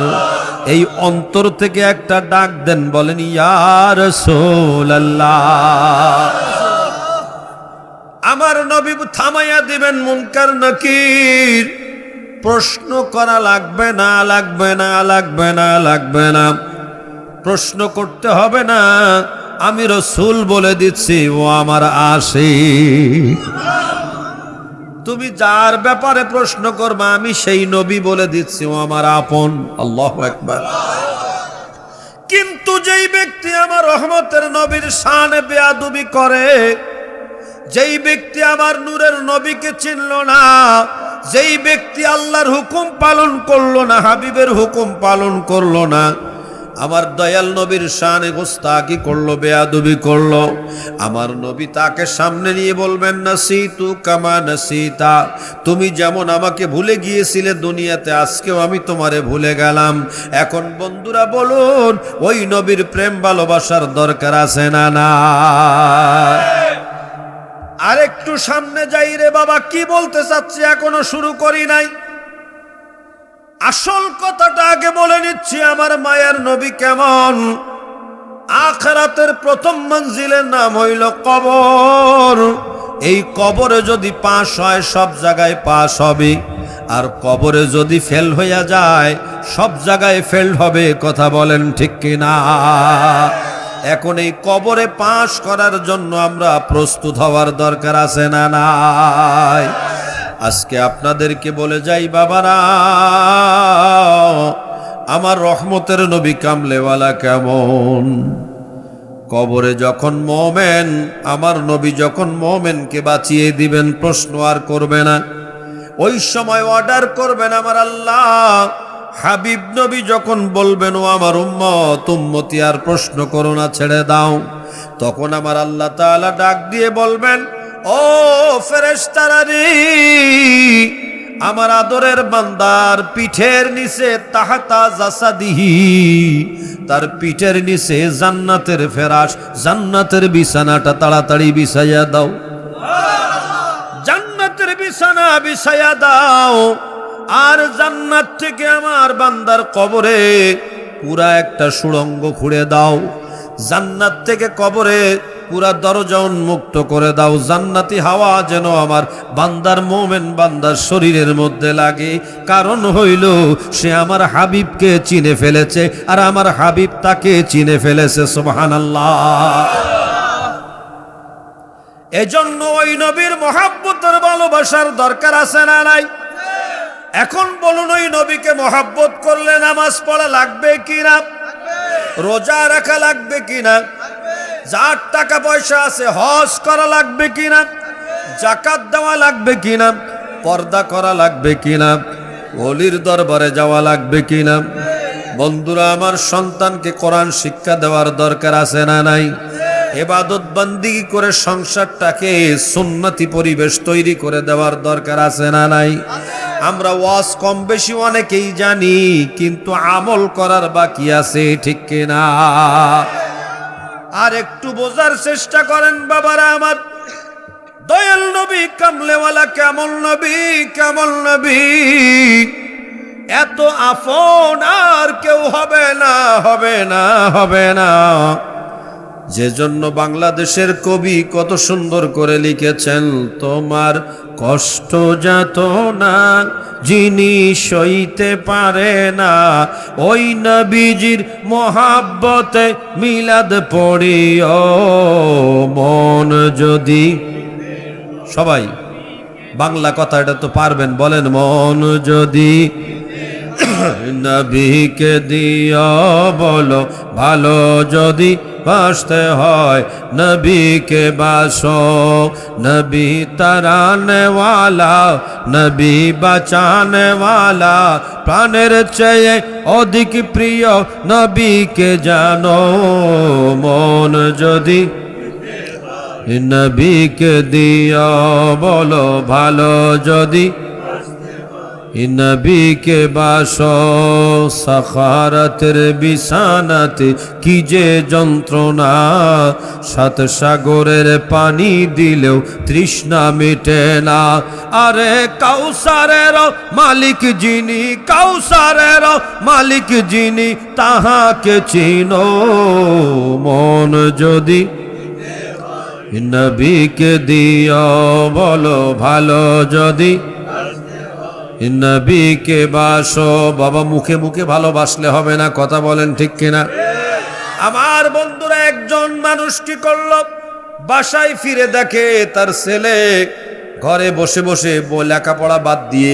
এই অন্তর থেকে একটা ডাক দেন, বলেন ইয়া রাসূলুল্লাহ। আমার নবী থামাইয়া দিবেন মুনকার নকির। প্রশ্ন করা লাগবে না, লাগবে না, লাগবে না, লাগবে না, প্রশ্ন করতে হবে না। আমি রাসূল বলে দিচ্ছি, ও আমার আশিক। তুমি যার ব্যাপারে প্রশ্ন করবা, আমি সেই নবী বলে দিচ্ছি, ও আমার আপন। আল্লাহু আকবার। কিন্তু যেই ব্যক্তি আমার রহমতের নবীর শানে বেয়াদবি করে, যেই ব্যক্তি আমার নূরের নবীকে চিনল না, যেই ব্যক্তি আল্লাহর হুকুম পালন করলো না, হাবিবের হুকুম পালন করলো না, আমার দয়াল নবীর শানে গোস্তাকি করলো, বেয়াদবি করলো, আমার নবী তাকে সামনে নিয়ে বলবেন নাসিতু কামা নাসিতা। তুমি যেমন আমাকে ভুলে গিয়েছিলে দুনিয়াতে, আজকেও আমি তোমারে ভুলে গেলাম। এখন বন্ধুরা বলুন, ওই নবীর প্রেম ভালোবাসার দরকার আছে না না? আরেকটু সামনে যাই রে বাবা, কি বলতে চাচ্ছি এখনো শুরু করি নাই। আসল কথাটা আগে বলে নিচ্ছি, আমার মায়ের নবী কেমন। আখিরাতের প্রথম মঞ্জিলের নাম হইল কবর। এই কবরে যদি পাস হয়, সব জায়গায় পাস হবে, আর কবরে যদি ফেল হইয়া যায়, সব জায়গায় ফেল হবে। কথা বলেন ঠিক কিনা? এখন এই কবরে পাস করার জন্য আমরা প্রস্তুত হওয়ার দরকার আছে না নাই? আজকে আপনাদেরকে বলে যাই বাবারা, আমার রহমতের নবী কামলেওয়ালা কেমন। কবরে যখন মোমেন, আমার নবী যখন মোমেনকে বাঁচিয়ে দিবেন, প্রশ্ন আর করবে না। ওই সময় অর্ডার করবেন আমার আল্লাহ, হাবিব নবী যখন বলবেন ও আমার উম্মত উম্মতি আর প্রশ্ন করো না, ছেড়ে দাও, তখন আমার আল্লাহ তাআলা ডাক দিয়ে বলবেন, ও ফেরেশতারা রে, আমার আদরের বান্দার পিঠের নিচে তাহাতা জাসাদিহি, তার পিঠের নিচে জান্নাতের ফেরাশ, জান্নাতের বিছানাটা তাড়াতাড়ি বিছাইয়া দাও, জান্নাতের বিছানা বিছাইয়া দাও। আর জান্নাত থেকে আমার বান্দার কবরে পুরা একটা সুড়ঙ্গ খুঁড়ে দাও, জান্নাত থেকে কবরে পুরা দরজা উন্মুক্ত করে দাও, জান্নাতি হাওয়া যেন আমার বান্দার মোমেন বান্দার শরীরের মধ্যে লাগে। কারণ হইল সে আমার হাবিবকে চিনে ফেলেছে, আর আমার হাবিব তাকে চিনে ফেলেছে। সুবহানাল্লাহ। এজন্য ওই নবীর মহাব্বতের ভালোবাসার দরকার আছে না নাই? এখন বলুন, ওই নবীকে মহাব্বত করলে নামাজ পড়া লাগবে কিনা, রোজা রাখা লাগবে কিনা, যার টাকা পয়সা আছে হজ করা লাগবে কিনা, যাকাত দেওয়া লাগবে কিনা, পর্দা করা লাগবে কিনা, ওলির দরবারে যাওয়া লাগবে কিনা? বন্ধুরা, আমার সন্তানকে কোরআন শিক্ষা দেওয়ার দরকার আছে না নাই? ইবাদত বন্দেগী করে সংসারটাকে সুন্নতি পরিবেশ তৈরি করে দেওয়ার দরকার আছে না নাই? আমরা ওয়াজ কম বেশি অনেকেই জানি, কিন্তু আমল করার বাকি আছে, ঠিক কিনা? আর একটু বোঝার চেষ্টা করেন বাবারা আমার, দয়াল নবী কামলেওয়ালা কেমন নবী, কেমন নবী, এত আপন আর কেউ হবে না, হবে না, হবে না। যে জন্য বাংলাদেশের কবি কত সুন্দর করে লিখেছেন, তোমার কষ্ট যাতনা যিনি সইতে পারে না, ওই নবীজির মহাব্বতে মিলাদ পড়িও মন যদি। সবাই বাংলা কথা এটা তো পারবেন, বলেন মন যদি নবীকে দিও, বলো ভালো যদি বাসতে হয় নবীকে বাসো। নবী তারানে ওয়ালা, নবী বাঁচানে ওয়ালা, প্রাণের চেয়ে অধিক প্রিয় নবীকে জানো। মন যদি নবীকে দিও, বলো ভালো যদি নবীকে বাসো। সাখারাতের বিছানাতে কি যে যন্ত্রণা, সাত সাগরের পানি দিলেও তৃষ্ণা মিটে না। আরে কাউসারের মালিক যিনি, কাউসারের মালিক যিনি, তাহাকে চিনো। মন যদি নবীকে দিও, বলো ভালো যদি নবীকে বাসো। বাবা, মুখে মুখে ভালোবাসলে হবে না, কথা বলেন ঠিক কিনা? আমার বন্ধুরা, একজন মানুষ কি করলো, বাসায় ফিরে দেখে তার ছেলে ঘরে বসে বসে লেখাপড়া বাদ দিয়ে,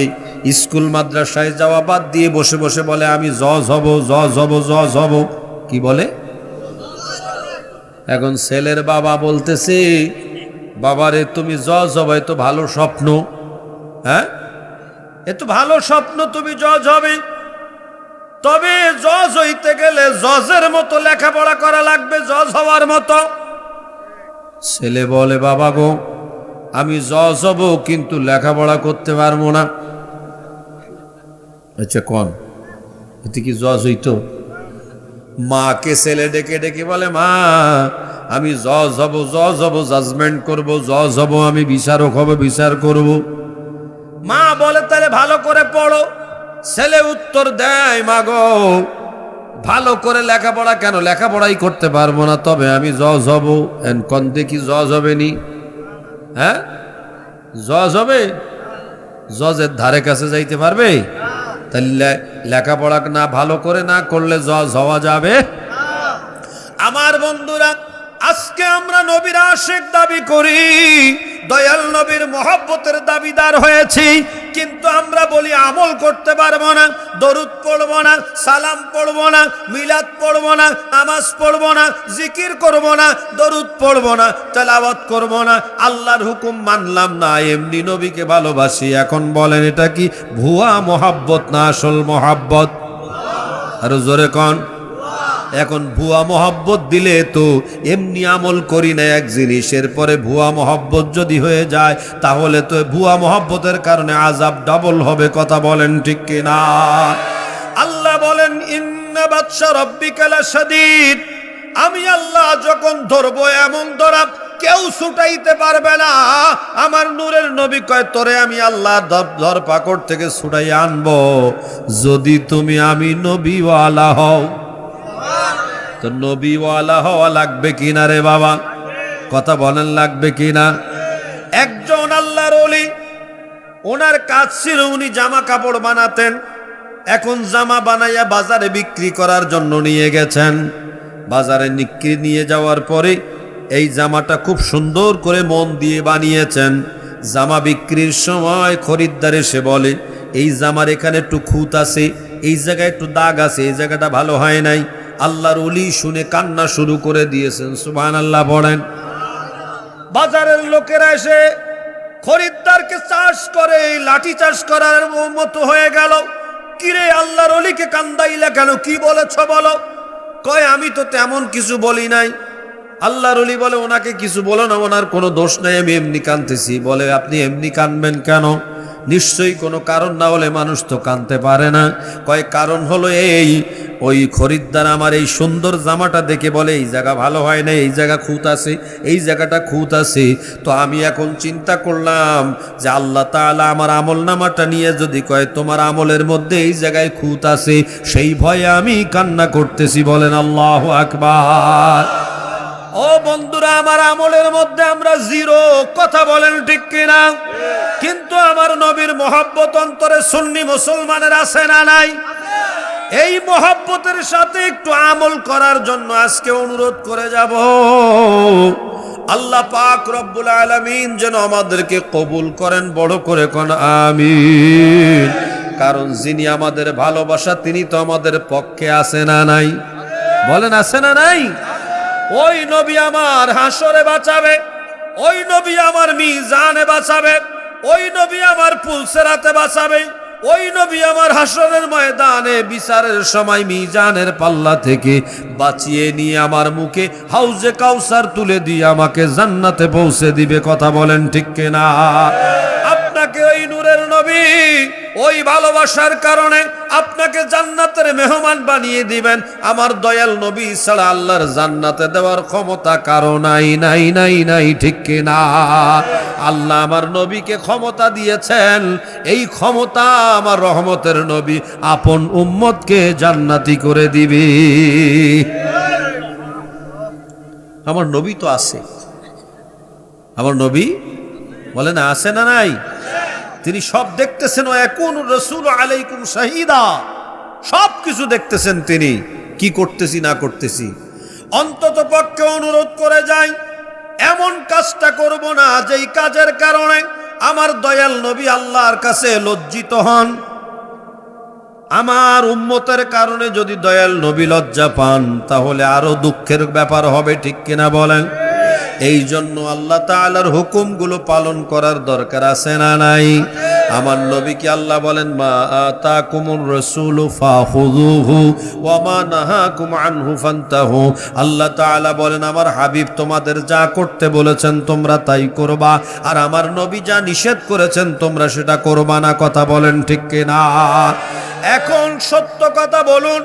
স্কুল মাদ্রাসায় যাওয়া বাদ দিয়ে বসে বসে বলে আমি জজ হব, জজ হব, জজ হব। কি বলে? এখন ছেলের বাবা বলতেছে, বাবারে তুমি জজ হবে, এ তো ভালো স্বপ্ন, হ্যাঁ এ তো ভালো স্বপ্ন, তুমি জজ হবে। তবে জজ হইতে গেলে জজের মতো লেখাপড়া করা লাগবে, জজ হওয়ার মতো। ছেলে বলে, বাবা গো, আমি জজ হব কিন্তু লেখাপড়া করতে পারবো না। আচ্ছা কোন, এতে কি জজ হইতো? মাকে ছেলে ডেকে ডেকে বলে, মা আমি জজ হব, জজ হব, জাজমেন্ট করব, জজ হব, আমি বিচারক হব, বিচার করব। মা বলে, তাহলে ভালো করে পড়ো। ছেলে উত্তর দেয়, মা গো ভালো করে লেখাপড়া কেন, লেখাপড়াই করতে পারবো না, তবে আমি জজ হব। কোন দেখি জজ হবে নি? হ্যাঁ জজ হবে? জজের ধারে কাছে যাইতে পারবে? তাহলে লেখাপড়া না ভালো করে না করলে জজ হওয়া যাবে? আমার বন্ধুরা, আজকে আমরা নবীর আশিক দাবি করি, দয়াল নবীর মহব্বতের দাবিদার হয়েছি, কিন্তু আমরা বলি আমল করতে পারবো না, দরুদ পড়বো না, সালাম পড়বো না, মিলাদ পড়বো না, নামাজ পড়বো না, জিকির করবো না, দরুদ পড়বো না, তেলাওয়াত করবো না, আল্লাহর হুকুম মানলাম না, এমনি নবীকে ভালোবাসি। এখন বলেন এটা কি ভুয়া মহব্বত না আসল মহব্বত? আরো জোরে কন। এখন ভুয়া মহব্বত দিলে তো এমনি আমল করি না এক জিনিসের পরে ভুয়া মহব্বত যদি হয়ে যায় তাহলে তো ভুয়া মহব্বতের কারণে আযাব ডাবল হবে। কথা বলেন ঠিক কিনা? আল্লাহ বলেন ইন্না বাতশা রাব্বিকা লাশাদীদ, আমি আল্লাহ যখন ধরবো এমন ধরা কেউ ছুটাইতে পারবে না। আমার নূরের নবী কয় তোরে আমি আল্লাহ ধর পাকড় থেকে ছুটাই আনবো যদি তুমি আমি নবীওয়ালা হও। তো নবীওয়ালা হওয়া লাগবে কিনা রে বাবা? কথা বলেন লাগবে কিনা? একজন আল্লাহর ওলি, ওনার কাজ ছিল উনি জামা কাপড় বানাতেন। এখন জামা বানাইয়া বাজারে বিক্রি করার জন্য নিয়ে গেছেন। বাজারে নিয়ে যাওয়ার পরে এই জামাটা খুব সুন্দর করে মন দিয়ে বানিয়েছেন। জামা বিক্রির সময় খরিদ্দার এসে বলে এই জামার এখানে একটু খুঁত আছে, এই জায়গায় একটু দাগ আছে, এই জায়গাটা ভালো হয় নাই। আল্লাহর ওলি শুনে কান্না শুরু করে দিয়েছেন। সুবহানাল্লাহ পড়েন। বাজারের লোকেরা এসে খরিদ্দারকে চাষ করে লাঠি চাষ করার মতো হয়ে গেল। কিরে আল্লাহর ওলিকে কান্দাইলা কেন? কি বলেছ বলো? কয় আমি তো তেমন কিছু বলি নাই। আল্লাহর ওলি বলে ওনাকে কিছু বলো না, ওনার কোনো দোষ নাই, আমি এমনি কাঁদতেছি। বলে আপনি এমনি কাঁদবেন কেন? নিশ্চয়ই কোনো কারণ না হলে মানুষ তো কাঁদতে পারে না। কয় কারণ হলো এই, ওই খরিদ্দার আমার এই সুন্দর জামাটা দেখে বলে এই জায়গা ভালো হয় না, এই জায়গা খুঁত আছে, এই জায়গাটা খুঁত আছে। তো আমি এখন চিন্তা করলাম যে আল্লাহ তাআলা আমার আমল নামাটা নিয়ে যদি কয় তোমার আমলের মধ্যে এই জায়গায় খুঁত আছে, সেই ভয়ে আমি কান্না করতেছি। বলেন আল্লাহু আকবার। ও বন্ধুরা, আমার আমলের মধ্যে আমরা জিরো। কথা বলেন ঠিক কিনা? কিন্তু আমার নবীর মহব্বত অন্তরে সুন্নি মুসলমানের আছে না নাই? এই মহব্বতের সাথে একটু আমল করার জন্য আজকে অনুরোধ করে যাব। আল্লাহ পাক রব্বুল আলামিন যেন আমাদেরকে কবুল করেন। বড় করে কোন আমিন। কারণ যিনি আমাদের ভালোবাসা তিনি তো আমাদের পক্ষে আছে না নাই? বলেন আছে না নাই? ওই নবী আমার হাসরে বাঁচাবে, ওই নবী আমার মিজানে বাঁচাবে, ওই নবী আমার পুলসেরাতে বাঁচাবে, ওই নবী আমার হাসরের ময়দানে বিচারের সময় মিজানের পাল্লা থেকে বাঁচিয়ে নিয়ে আমার মুখে হাউজে কাউসার তুলে দিয়ে আমাকে জান্নাতে পৌঁছে দিবে। কথা বলেন ঠিক কিনা? আপনাকে ওই নূরের নবী ওই ভালোবাসার কারণে আপনাকে জান্নাতের মেহমান বানিয়ে দিবেন। আমার দয়াল নবী ছাড়া আল্লাহর জান্নাতে দেওয়ার ক্ষমতা কারো নাই, নাই, নাই, নাই। ঠিক কিনা? আল্লাহ আমার নবীকে ক্ষমতা দিয়েছেন। এই ক্ষমতা আমার রহমতের নবী আপন উম্মতকে জান্নাতি করে দিবে। আমার নবী তো আছে। আমার নবী বলে না আছে না নাই? তিনি সব দেখতেছেন। ওয়াকুনু রাসূলু আলাইকুম শাহীদা, সব কিছু দেখতেছেন তিনি, কি করতেছি না করতেছি। অন্তত পক্ষে অনুরোধ করে যাই এমন কাজটা করব না যেই কাজের কারণে আমার দয়াল নবী আল্লাহর কাছে লজ্জিত হন। আমার উম্মতের কারণে যদি দয়াল নবী লজ্জা পান তাহলে আরো দুঃখের ব্যাপার হবে। ঠিক কিনা বলেন? এই জন্য আল্লাহ তাআলার হুকুমগুলো পালন করার দরকার আছে না নাই? আমার নবীকে আল্লাহ বলেন মা আতাকুমুর রাসূলু ফাখুযুহু ওয়া মা নাহাকুম আনহু ফান্তাহু। আল্লাহ তাআলা বলেন আমার হাবিব তোমাদের যা করতে বলেছেন তোমরা তাই করবা, আর আমার নবী যা নিষেধ করেছেন তোমরা সেটা করবা না। কথা বলেন ঠিক কিনা? এখন সত্য কথা বলুন,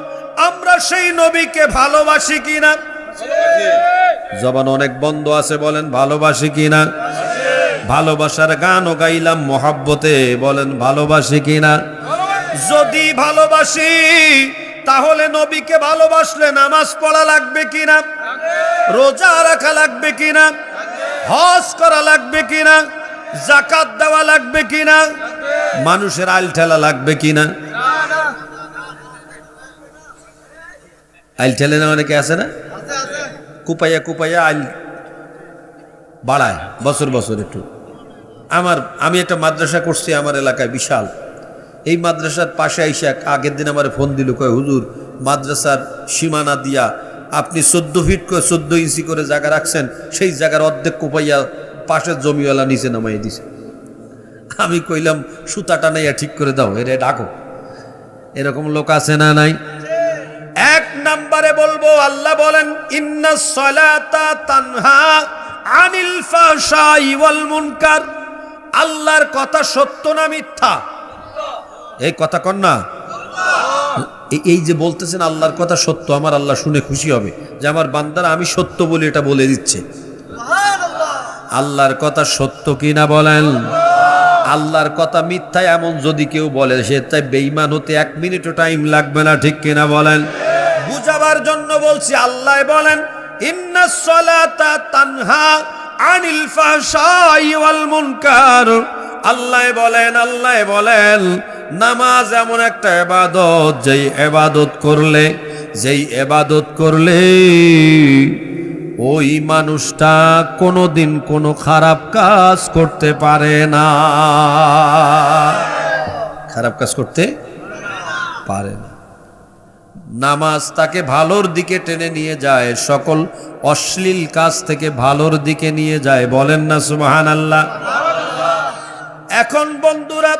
আমরা সেই নবীকে ভালোবাসি কিনা? জবান অনেক বন্ধ আছে, বলেন ভালোবাসি কিনা? ভালোবাসার গানও গাইলাম মহব্বতে, বলেন ভালোবাসি কিনা? যদি ভালোবাসি তাহলে নবীকে ভালোবাসলে নামাজ পড়া লাগবে কিনা? রোজা রাখা লাগবে কিনা? হজ করা লাগবে কিনা? যাকাত দেওয়া লাগবে কিনা? মানুষের আইল ঠেলা লাগবে কিনা? আইল ঠেলে না অনেকে আছে না, কুপাইয়া কুপাইয়া আইল বাড়ায় বছর বছর একটু। আমি একটা মাদ্রাসা করছি আমার এলাকায় বিশাল। এই মাদ্রাসার পাশে আইসা আগের দিন আমার ফোন দিল, কয় হুজুর মাদ্রাসার সীমানা দিয়া আপনি 14 ইঞ্চি করে জায়গা রাখছেন, সেই জায়গার অর্ধেক কোপাইয়া পাশের জমিওয়ালা নিচে নামাই দিছে। আমি কইলাম সুতাটা নাইয়া ঠিক করে দাও, এরে ডাকো। এরকম লোক আছে না নাই? এক নম্বরে বলবো, আল্লাহ বলেন ইন্নাস সালাতা তানহা আনিল ফাহশাই ওয়াল মুনকার। আল্লাহর কথা সত্য না মিথ্যা? এই কথা কন না। এই যে বলতেছেন আল্লাহর কথা সত্য, আমার আল্লাহ শুনে খুশি হবে যে আমার বান্দারা আমি সত্য বলে এটা বলে দিচ্ছে। আল্লাহর কথা সত্য কিনা বলেন? আল্লাহর কথা মিথ্যা এমন যদি কেউ বলে, সে তাই বেঈমান হতে 1 মিনিটও টাইম লাগবে না, ঠিক কিনা বলেন? বুঝাবার জন্য বলছি, আল্লাহ বলেন ইন্নাস সালাতা তানহা আনিল ফাহশাই ওয়াল মুনকার। আল্লাহ বলেন নামাজ এমন একটা ইবাদত, যেই ইবাদত করলে ওই মানুষটা কোনোদিন কোনো খারাপ কাজ করতে পারে না, খারাপ কাজ করতে পারে না। নামাজ তাকে ভালোর দিকে টেনে নিয়ে যায়, সকল অশ্লীল কাজ থেকে ভালোর দিকে নিয়ে যায়। বলেন না সুবহানাল্লাহ। এখন বন্ধুরা,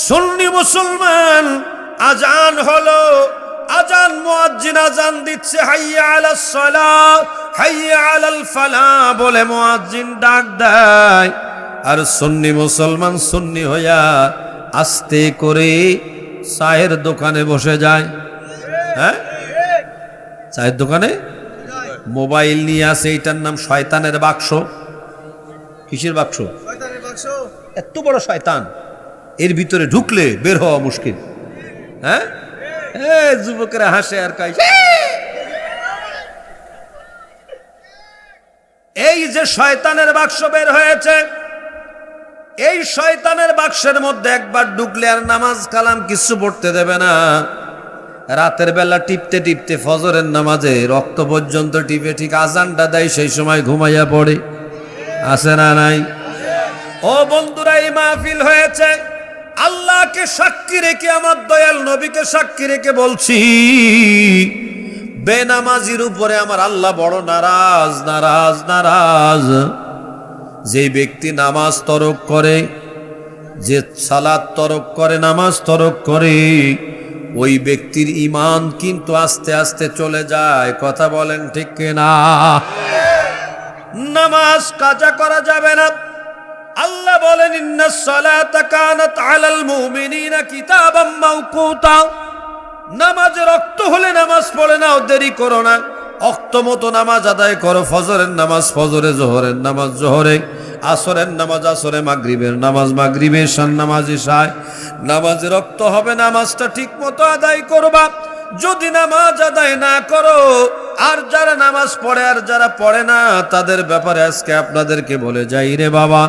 সুন্নি মুসলমান, আজান হলো, আজান মুয়াজ্জিন আজান দিচ্ছে, হাইয়া আলাস সালাহ হাইয়া আলাল ফালাহ বলে মুয়াজ্জিন ডাক দেয়। আর সুন্নি মুসলমান সুন্নি হইয়া আস্তে করে চায়ের দোকানে বসে যায়। হ্যাঁ, চায়ের দোকানে মোবাইল নিয়ে আসে, এইটার নাম শয়তানের বাক্স। কিসের বাক্স? এত বড় শয়তান, এর ভিতরে ঢুকলে বের হওয়া মুশকিল। হ্যাঁ, যুবকেরা হাসে আর কয় এই যে শয়তানের বাক্স বের হয়েছে, এই শয়তানের বাক্সের মধ্যে একবার ঢুকলে আর নামাজ কালাম কিছু পড়তে দেবে না। রাতের বেলা টিপতে টিপতে ফজরের নামাজে রক্ত পর্যন্ত টিপে ঠিক আজানটা দেয়, সেই সময় ঘুমাইয়া পড়ে। আছে না নাই? ও বন্ধুরা, এই মাহফিল হয়েছে আল্লাহকে সাক্ষী রেখে, আমার দয়াল নবীকে সাক্ষী রেখে বলছি, বেনামাজির উপরে আমার আল্লাহ বড় নারাজ। যে ব্যক্তি নামাজ তরক করে, যে সালাত তরক করে, নামাজ তরক করে, ওই ব্যক্তির ঈমান কিন্তু আস্তে আস্তে চলে যায়। কথা বলেন ঠিক কিনা? নামাজ কাজা করা যাবে না। আল্লাহ বলেন ইন্নাস সালাতা কানাত আলাল মুমিনিনা কিতাবাম মাওকুতা। নামাজ রক্ত হলে নামাজ পড়ে নাও, দেরি করো না, ওয়াক্ত মতো নামাজ আদায় করো। ফজরের নামাজ ফজরে, জোহরের নামাজ জোহরে, আসরের নামাজ আসরে, মাগরিবের নামাজ মাগরিবে, ঈশার নামাজ ঈশায়। নামাজে রক্ত হবে, নামাজটা ঠিক মতো আদায় করবা। যদি নামাজ আদায় না করো, আর যারা নামাজ পড়ে আর যারা পড়ে না, তাদের ব্যাপারে আজকে আপনাদেরকে বলে যাই রে বাবা,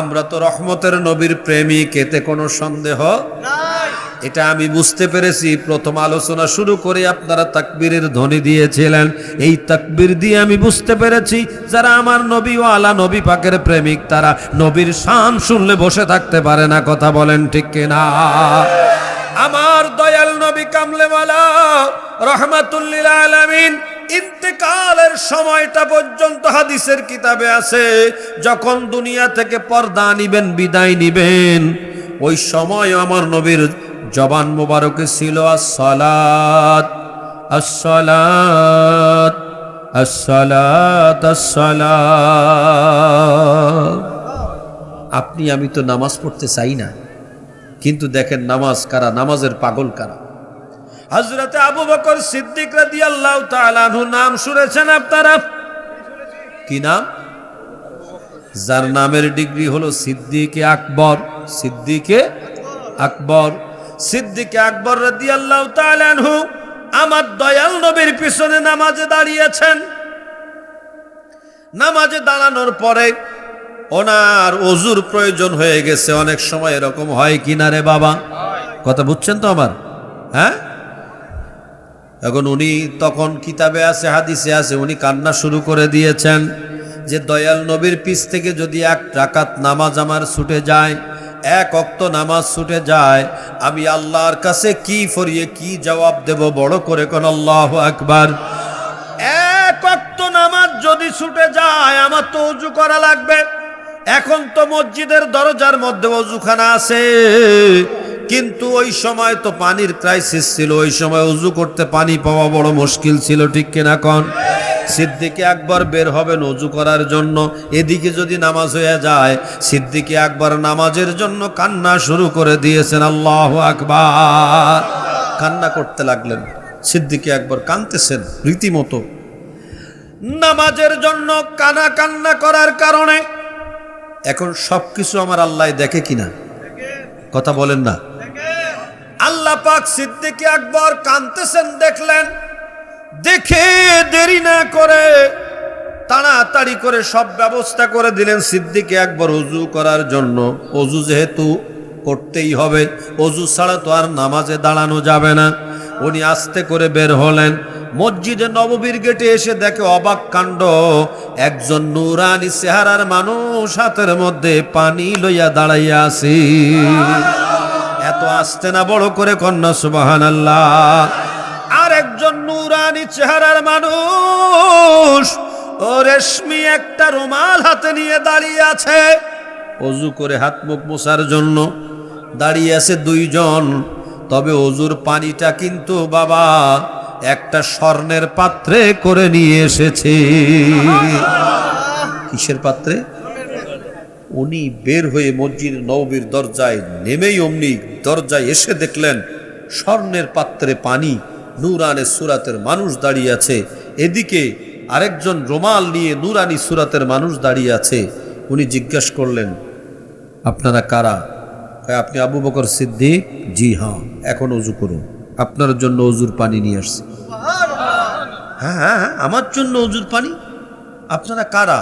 আমরা তো রহমতের নবীর প্রেমিক, এতে কোনো সন্দেহ নাই। এটা আমি বুঝতে পেরেছি। প্রথম আলোচনা শুরু করে আপনারা তাকবীরের ধ্বনি দিয়েছিলেন, এই তাকবীর দিয়ে আমি বুঝতে পেরেছি যারা আমার নবী ও আলা নবী পাকের প্রেমিক, তারা নবীর শান শুনলে বসে থাকতে পারে না। কথা বলেন ঠিক কিনা? আমার দয়াল নবী কামলেওয়ালা রাহমাতুল লিল আলামিন ইন্তেকালের সময়টা পর্যন্ত হাদিসের কিতাবে আছে, যখন দুনিয়া থেকে পর্দা নিবেন, বিদায় নিবেন, ওই সময় আমার নবীর জবান মোবারকে ছিল আসসালাত আসসালাত আসসালাত আসসালাত। আপনি আমি তো নামাজ পড়তে চাই না, কিন্তু দেখেন নামাজ কারা, নামাজের পাগল কারা। হযরতে আবু বকর সিদ্দিক রাদিয়াল্লাহু তাআলা আনহু নাম শুনেছেন আপনারা? কি নাম? যার নামের ডিগ্রি হলো সিদ্দিকে আকবর। সিদ্দিকে আকবর, সিদ্দিকে আকবর রাদিয়াল্লাহু তাআলা আনহু আমার দয়াল নবীর পিছনে নামাজে দাঁড়িয়েছেন। নামাজে দাঁড়ানোর পরে ওনার ওযুর প্রয়োজন হয়ে গেছে। অনেক সময় এরকম হয় কিনা রে বাবা? কথা বুঝছেন তো আমার? হ্যাঁ, এখন উনি তখন কিতাবে আছে, হাদিসে আছে, উনি কান্না শুরু করে দিয়েছেন। যে দয়াল নবীর পিছ থেকে যদি এক রাকাত নামাজ আমার ছুটে যায়, এক ওয়াক্ত নামাজ ছুটে যায়, আমি আল্লাহর কাছে কি ফরিয়ে কি জবাব দেব? বড় করে কোন আল্লাহু আকবার। এক ওয়াক্ত নামাজ যদি ছুটে যায়, আমার তো ওযু করা লাগবে। এখন তো মসজিদের দরজার মধ্যে ওযুখানা আছে, কিন্তু ওই সময় তো পানির ক্রাইসিস ছিল, ওই সময় ওযু করতে পানি পাওয়া বড় মুশকিল ছিল, ঠিক কিনা কোন? সিদ্দিক আকবর বের হবেন ওযু করার জন্য, এদিকে যদি নামাজ হয়ে যায়, সিদ্দিক আকবর নামাজের জন্য কান্না শুরু করে দিয়েছেন। আল্লাহু আকবার। কান্না করতে লাগলেন, সিদ্দিক আকবর কাঁদতেছেন রীতিমতো। নামাজের জন্য কান্না করার কারণে এখন সবকিছু আমার আল্লাহ দেখে কিনা? কথা বলেন না। আল্লাহ পাক সিদ্দিক আকবর কাঁদতেছেন দেখলেন, দেখে দেরি না করে তাড়াতাড়ি করে সব ব্যবস্থা করে দিলেন সিদ্দিক আকবর ওযু করার জন্য। ওযু যেহেতু করতেই হবে, ওযু ছাড়া তো আর নামাজে দাঁড়ানো যাবে না। উনি আস্তে করে বের হলেন, মসজিদে নববীর গেটে এসে দেখে অবাক কাণ্ড, একজন নূরানি চেহারার মানুষ হাতের মধ্যে পানি লইয়া দাঁড়াইয়া আছে। এত আস্তে না, বড় করে কন্যা সুবহানাল্লাহ। আর একজন নূরানি চেহারার মানুষ ও রেশমি একটা রুমাল হাতে নিয়ে দাঁড়িয়ে আছে, ওযু করে হাত মুখ মোছার জন্য দাঁড়িয়ে আছে দুইজন। তবে ওযুর পানিটা কিন্তু বাবা একটা স্বর্ণের পাত্রে করে নিয়ে এসেছে। কিসের পাত্রে? উনি বের হয়ে মসজিদ নববীর দরজায় নেমেই অমনি দরজায় এসে দেখলেন স্বর্ণের পাত্রে পানি, নূরানি সুরাতের মানুষ দাঁড়িয়ে আছে, এদিকে আরেকজন রুমাল নিয়ে নূরানি সুরাতের মানুষ দাঁড়িয়ে আছে। উনি জিজ্ঞাসা করলেন, আপনারা কারা? আপনি আবু বকর সিদ্দিক? জি হ্যাঁ। এখন ওযু করুন, আপনার জন্য ওযুর পানি নিয়ে আসছি। হ্যাঁ হ্যাঁ, আমার জন্য ওযুর পানি? আপনারা কারা?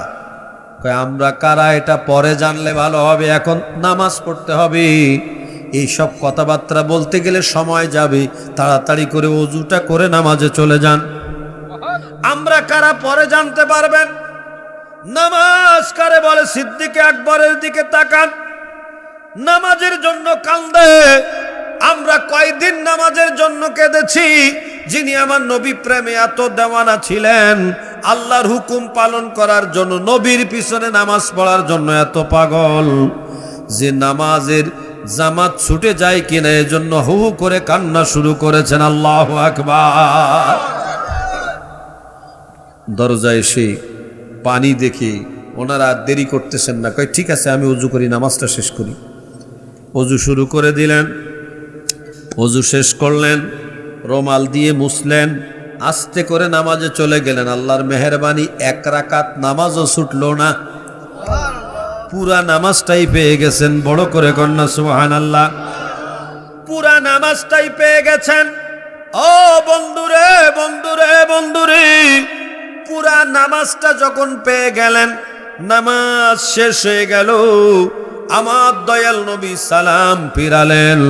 আমরা কারা এটা পরে জানলে ভালো হবে, এখন নামাজ পড়তে হবে। এইসব কথাবার্তা বলতে গেলে সময় যাবে, তাড়াতাড়ি করে ওযুটা করে নামাজে চলে যান। আমরা কারা পরে জানতে পারবেন। নামাজ কারে বলে? সিদ্দিক আকবরের দিকে তাকান, নামাজের জন্য কান্দে। আমরা কয়দিন নামাজের জন্য কেঁদেছি, যিনি আমার নবী প্রেমে এত দেওয়ানা ছিলেন, আল্লাহর হুকুম পালন করার জন্য, নবীর পিছনে নামাজ পড়ার জন্য এত পাগল, যে নামাজের জামাত ছুটে যায় কিনা এজন্য হু হু করে কান্না শুরু করেছেন। আল্লাহু আকবার। দরজায় এসে পানি দেখে ওনারা দেরি করতেছেন না, কয় ঠিক আছে আমি ওযু করি, নামাজটা শেষ করি। ওযু শুরু করে দিলেন, ওযু শেষ করলেন, রুমাল দিয়ে মুছলেন, আস্তে করে নামাজে চলে গেলেন। আল্লাহর মেহেরবানি, এক রাকাত নামাজও ছুটলো না, পুরা নামাজটাই পেয়ে গেছেন। বড় করে কন্যা সুবহানাল্লাহ। পুরা নামাজটাই পেয়ে গেছেন। ও বন্ধুরে বন্ধুরে বন্ধুরে, পুরা নামাজটা যখন পেয়ে গেলেন, নামাজ শেষ হয়ে গেল, আমার দয়াল নবী সালাম ফিরালেন।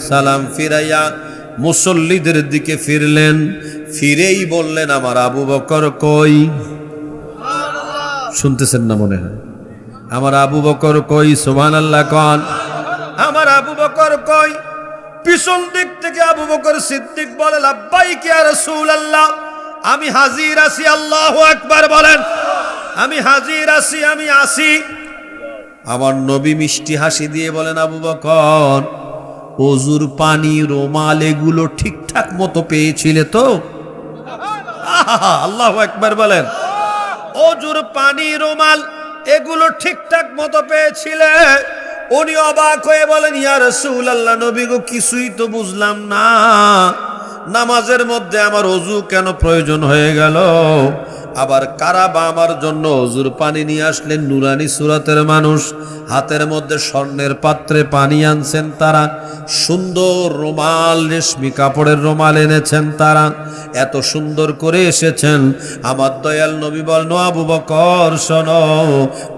সালাম ফিরাইয়া মুসল্লিদের দিকে ফিরলেন, ফিরেই বললেন, আমার আবু বকর কই? শুনতেছেন না মনে হয়? আমার আবু বকর কই? সুবহানাল্লাহ কোন? আমার আবু বকর কই? পিছন দিক থেকে আবু বকর সিদ্দিক বলে, লাব্বাইক ইয়া রাসূলুল্লাহ, আমি হাজির আছি। আল্লাহু আকবার বলেন। আমি হাজির আছি, আমি আসি। আমার নবী মিষ্টি হাসি দিয়ে বলেন, আবু বকর, ওযুর পানি, রুমাল এগুলো ঠিকঠাক মতো পেয়েছিলে তো? আল্লাহু আকবার বলেন। ওযুর পানি, রুমাল এগুলো ঠিকঠাক মতো পেয়েছিলে? উনি অবাক হয়ে বলেন, ইয়া রাসূলুল্লাহ, নবী গো, কিছুই তো বুঝলাম না, নামাজের মধ্যে আমার ওযু কেন প্রয়োজন হয়ে গেল? আবার কারা বা আমার জন্য ওযুর পানি নিয়ে আসলেন? নূরানি সুরাতের মানুষ, হাতের মধ্যে স্বর্ণের পাত্রে পানি আনছেন তারা, সুন্দর রুমাল, রেশমি কাপড়ের রুমাল এনেছেন তারা, এত সুন্দর করে এসেছেন। আমার দয়াল নবী বলেন, আবু বকর শোনো,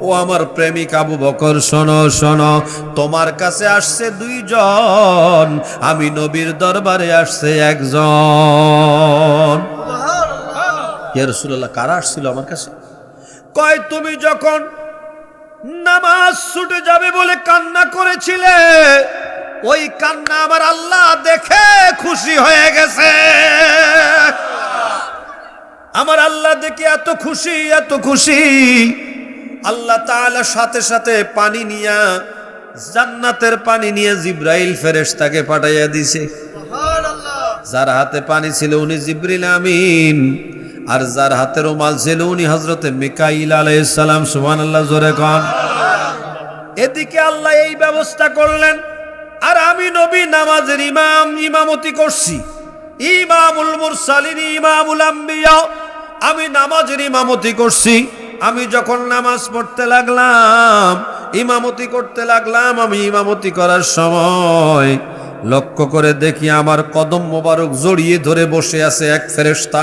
ও আমার প্রেমিক আবু বকর শোনো, শোনো, তোমার কাছে আসছে দুইজন, আমি নবীর দরবারে আসছে একজন। ইয়া রাসূলুল্লাহ, কারা আসছিল আমার কাছে? কয় তুমি যখন নামাজ ছুটে যাবে বলে কান্না করেছিলে, ওই কান্না আমার আল্লাহ দেখে খুশি হয়ে গেছে। আমার আল্লাহ দেখে এত খুশি, এত খুশি, আল্লাহ তাআলা সাথে সাথে পানি নিয়ে, জান্নাতের পানি নিয়ে জিব্রাইল ফেরেশতাকে পাঠাইয়া দিছে। যার হাতে পানি ছিল উনি জিবরিল আমিন, আর যার হাতে রুমাল ছিল উনি হযরতে মিকাইল আলাইহিস সালাম। সুবহানাল্লাহ, জোরে কোন। এদিকে আল্লাহ এই ব্যবস্থা করলেন, আর আমি নবী নামাজের ইমামতি করছি, ইমামুল মুরসালিন, ইমামুল আম্বিয়া, আমি নামাজের ইমামতি করছি। আমি যখন নামাজ পড়তে লাগলাম, ইমামতি করতে লাগলাম, আমি ইমামতি করার সময় লক্ষ্য করে দেখি আমার কদম মোবারক জড়িয়ে ধরে বসে আছে এক ফেরেশতা,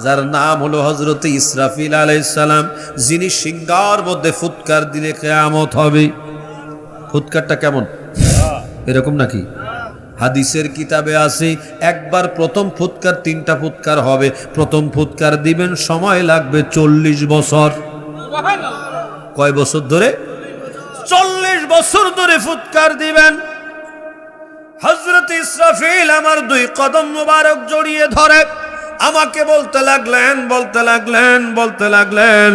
যার নাম হলো হযরত ইসরাফিল আলাইহিস সালাম, যিনি সিংহার মধ্যে ফুৎকার দিলে কিয়ামত হবে। ফুৎকারটা কেমন, এরকম নাকি? হাদিসের কিতাবে আছে একবার প্রথম ফুৎকার, 3টা ফুৎকার হবে। প্রথম ফুৎকার দিবেন, সময় লাগবে 40 বছর। কয় বছর ধরে? 40 বছর ধরে ফুৎকার দিবেন। হযরত ইসরাফিল আমার 2 কদম মোবারক জড়িয়ে ধরে আমাকে বলতে লাগলেন,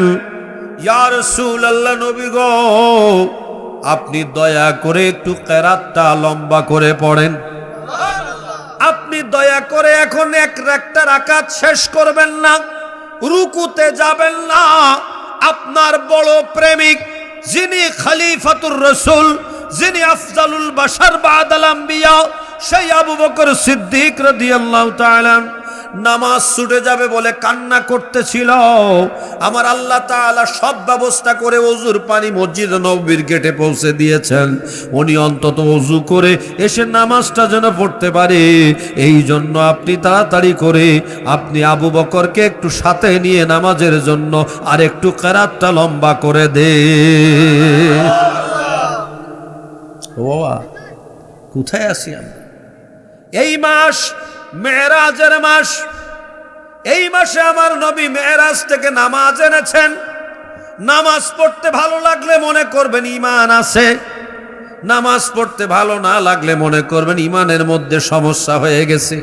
ইয়া রাসূলুল্লাহ, নবী গো, আপনি দয়া করে একটু কেরাতটা লম্বা করে পড়েন। আপনি দয়া করে এখন একটা রাকাত শেষ করবেন না, রুকুতে যাবেন না। আপনার বড় প্রেমিক, যিনি খলিফাতুর রাসূল, যিনি আফজালুল বাশার বাদাল আম্বিয়া, সেই আবু বকর সিদ্দিক রাদিয়াল্লাহু তাআলা নামাজ ছুটে যাবে বলে কান্না করতেছিল। আমার আল্লাহ তাআলা সব ব্যবস্থা করে ওযুর পানি মসজিদ নববীর গেটে পৌঁছে দিয়েছেন। উনি অন্তত ওযু করে এসে নামাজটা যেন পড়তে পারে, এই জন্য আপনি তাড়াতাড়ি করে আপনি আবু বকরকে একটু সাথে নিয়ে নামাজের জন্য আর একটু কেরাতটা লম্বা করে দে। ও বাবা, কোথায় আছি আমরা? এই মাস মেরাজের মাস। এই মাসে আমার নবী মেরাজ থেকে নামাজ এনেছেন। নামাজ পড়তে ভালো লাগলে মনে করবেন ঈমান আছে, নামাজ পড়তে ভালো না লাগলে মনে করবেন ঈমানের মধ্যে সমস্যা হয়ে গেছে।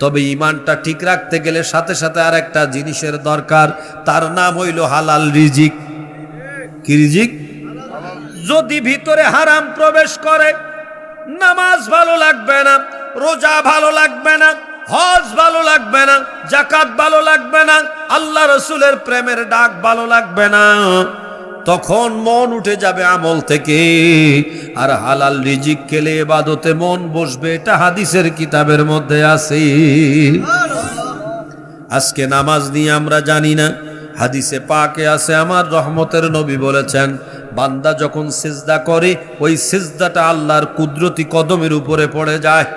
তবে ঈমানটা ঠিক রাখতে গেলে সাথে সাথে আর একটা জিনিসের দরকার, তার নাম হইল হালাল রিজিক। কি রিজিক? যদি ভিতরে হারাম প্রবেশ করে, নামাজ ভালো লাগবে না, রোজা ভালো লাগবে না, হজ ভালো লাগবে না, যাকাত ভালো লাগবে না, আল্লাহ রসুলের প্রেমের ডাক ভালো লাগবে না, তখন মন উঠে যাবে আমল থেকে, আর হালাল রিজিক খেলে ইবাদতে মন বসবে। এটা হাদিসের কিতাবের মধ্যে আছে। আজকে নামাজ নিয়ে আমরা জানি না। হাদিসে পাকে আছে, আমার রহমতের নবী বলেছেন, বান্দা যখন সিজদা করে, ওই সিজদাটা আল্লাহর কুদরতি কদমের উপরে পড়ে যায়।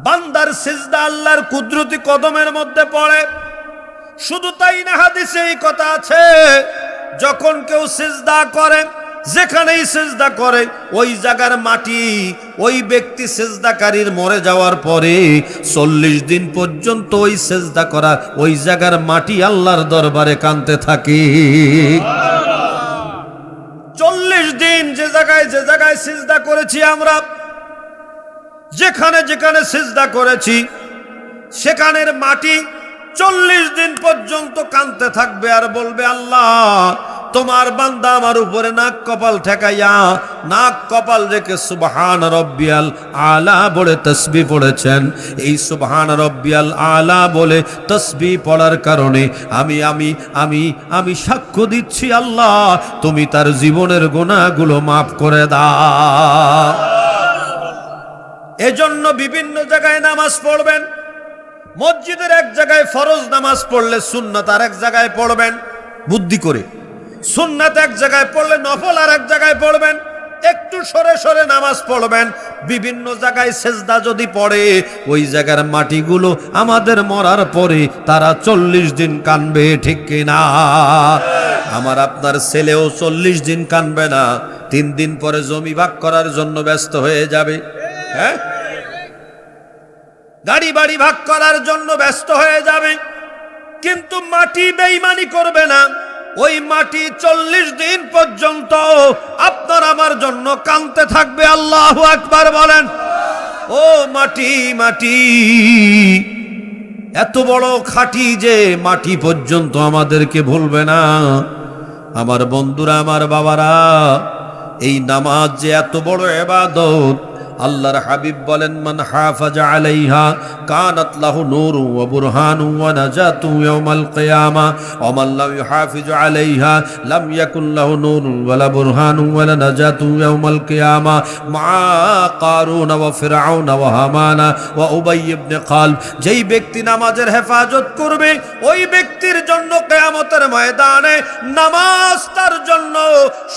বান্দার সিজদা আল্লাহর কুদরতি কদমের মধ্যে পড়ে। শুধু তাই না, হাদিসে এই কথা আছে, যখন কেউ সিজদা করে, যেখানেই সিজদা করে, ওই জায়গার মাটি ওই ব্যক্তি সিজদাকারীর মরে যাওয়ার পরে 40 দিন পর্যন্ত ওই সিজদা করা ওই জায়গার মাটি আল্লাহর দরবারে কাঁদতে থাকে। 40 দিন যে জায়গায় সিজদা করেছি আমরা, যেখানে যেখানে সিজদা করেছি, সেখানের মাটি 40 দিন পর্যন্ত কাঁদতে থাকবে আর বলবে, আল্লাহ তোমার বান্দা আমার উপরে নাক কপাল ঠেকাইয়া, নাক কপাল রেখে সুবহান রব্বিয়াল আলা বলে তাসবিহ পড়েছেন। এই সুবহান রব্বিয়াল আলা বলে তাসবিহ পড়ার কারণে আমি আমি আমি আমি সাক্ষ্য দিচ্ছি, আল্লাহ তুমি তার জীবনের গুনাহগুলো মাফ করে দাও। এজন্য বিভিন্ন জায়গায় নামাজ পড়বেন। মসজিদের এক জায়গায় ফরজ নামাজ পড়লে সুন্নাত আর এক জায়গায় পড়বেন, বুদ্ধি করে। সুন্নাত এক জায়গায় পড়লে নফল আর এক জায়গায় পড়বেন। একটু সরে সরে নামাজ পড়বেন। বিভিন্ন জায়গায় সেজদা যদি পড়ে, ওই জায়গার মাটিগুলো আমাদের মরার পরে তারা 40 দিন কানবে, ঠিক কিনা? আমার আপনার ছেলেও 40 দিন কানবে না, 3 দিন পরে জমি ভাগ করার জন্য ব্যস্ত হয়ে যাবে। হ্যাঁ, গাড়ি বাড়ি ভাগ করার জন্য ব্যস্ত হয়ে যাবে। কিন্তু মাটি বেঈমানি করবে না। ওই মাটি 40 দিন পর্যন্ত আপনার আমার জন্য কাঁদতে থাকবে। আল্লাহু আকবার বলেন। ও মাটি, মাটি এত বড় খাঁটি যে মাটি পর্যন্ত আমাদেরকে ভুলবে না। আমার বন্ধুরা, আমার বাবারা, এই নামাজ যে এত বড় ইবাদত, আল্লাহর হাবিব বলেন, মান হাফাজা আলাইহা কানাত লাহু নূরু ওয়া বুরহানু ওয়া নাজাতু ইয়াউমাল কিয়ামা ওয়া মান লাম ইউহাফিজ আলাইহা লাম ইয়াকুন লাহু নূরু ওয়ালা বুরহানু ওয়ালা নাজাতু ইয়াউমাল কিয়ামা মা কারুন ওয়া ফিরআউন ওয়া হামানা ওয়া উবাই ইবনে খালব। যেই ব্যক্তি নামাজের হেফাজত করবে, ওই ব্যক্তির জন্য কিয়ামতের ময়দানে নামাজ তার জন্য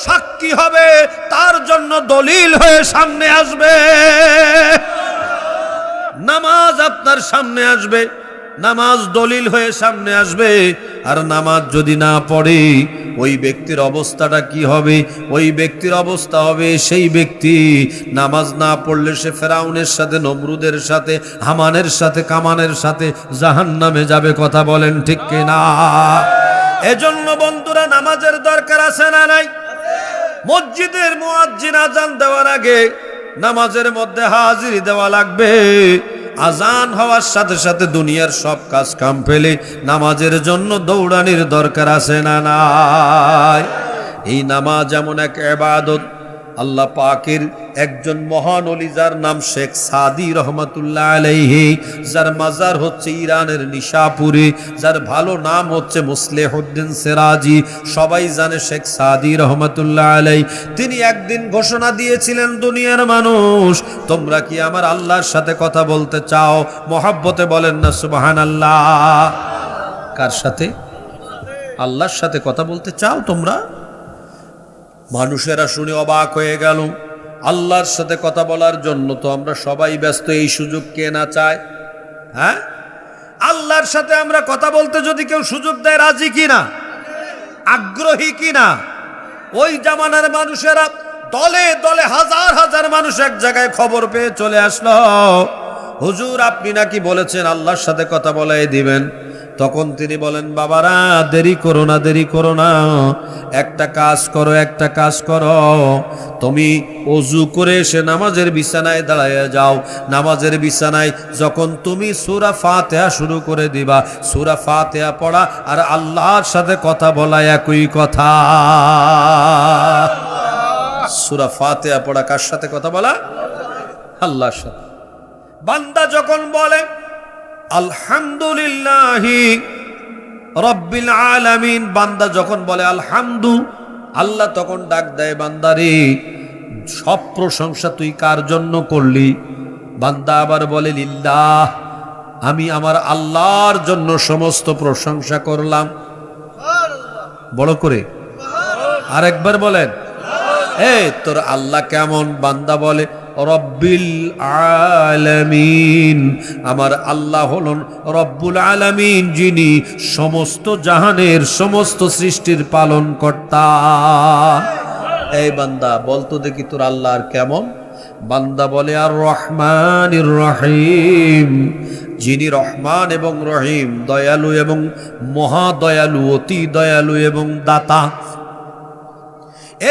সাক্ষী হবে, তার জন্য দলিল হয়ে সামনে আসবে। নামাজ আপনার সামনে আসবে, নামাজ দলিল হয়ে সামনে আসবে। আর নামাজ যদি না পড়ে, ওই ব্যক্তির অবস্থাটা কি হবে? ওই ব্যক্তির অবস্থা হবে, সেই ব্যক্তি নামাজ না পড়লে সে ফেরাউনের সাথে, নমরুদের সাথে, হামানের সাথে, কামানের সাথে জাহান্নামে যাবে। কথা বলেন ঠিক কিনা? এজন্য বন্ধুরা, নামাজের দরকার আছে না নাই? মসজিদের মুয়াজ্জিন আজান দেওয়ার আগে নামাজের মধ্যে হাজিরি দেওয়া লাগবে। আজান হওয়ার সাথে সাথে দুনিয়ার সব কাজ কাম ফেলে নামাজের জন্য দৌড়ানির দরকার আছে না নাই? এই নামাজ এমন এক ইবাদত, আল্লাহ পাকের একজন মহান ওলি, যার নাম শেখ সাদি রহমাতুল্লাহ আলাইহি, যার মাজার হচ্ছে ইরানের নিশাপুরে, যার ভালো নাম হচ্ছে মুসলিহুদ্দিন সিরাজি, সবাই জানে শেখ সাদি রহমাতুল্লাহ আলাইহি। তিনি একদিন ঘোষণা দিয়েছিলেন, দুনিয়ার মানুষ, তোমরা কি আমার আল্লাহর সাথে কথা বলতে চাও? মহব্বতে বলেন না সুবহানাল্লাহ। কার সাথে? আল্লাহর সাথে কথা বলতে চাও তোমরা? মানুষেরা শুনে অবাক হয়ে গেল। আল্লাহর সাথে কথা বলার জন্য তো আমরা সবাই ব্যস্ত, এই সুযোগ কে না চায়? হ্যাঁ, আল্লাহর সাথে আমরা কথা বলতে যদি কেউ সুযোগ দেয়, রাজি কিনা, আগ্রহী কিনা? ওই জামানার মানুষেরা দলে দলে হাজার হাজার মানুষ এক জায়গায় খবর পেয়ে চলে আসলো, হুজুর আপনি নাকি বলেছেন আল্লাহর সাথে কথা বলাই দিবেন। তখন তিনি বলেন, বাবারা দেরি করো না, দেরি করো না, একটা কাজ করো, একটা কাজ করো, তুমি ওযু করে এসে নামাজের বিছানায় দাঁড়ায় যাও। নামাজের বিছানায় যখন তুমি সূরা ফাতিহা শুরু করে দিবা, সূরা ফাতিহা পড়া আর আল্লাহর সাথে কথা বলা একই কথা। সূরা ফাতিহা পড়া কার সাথে কথা বলা? আল্লাহর সাথে। বান্দা যখন বলে আলহামদুলিল্লাহি রব্বিল আলামিন, বান্দা যখন বলে আলহামদু, আল্লাহ তখন ডাক দেয়, বান্দারে সব প্রশংসা তুই কার জন্য করলি? বান্দা আবার বলে লিল্লাহ, আমি আমার আল্লাহর জন্য সমস্ত প্রশংসা করলাম। বড় করে আরেকবার বলেন, তোর আল্লাহ কেমন? বান্দা বলে রব্বিল আলামিন, আমার আল্লাহ হলেন রব্বুল আলামিন, যিনি সমস্ত জাহানের সমস্ত সৃষ্টির পালন কর্তা। এই বান্দা বলতো দেখি তোর আল্লাহ আর কেমন? বান্দা বলে আর রহমানির রহিম, যিনি রহমান এবং রহিম, দয়ালু এবং মহাদয়ালু, অতি দয়ালু এবং দাতা।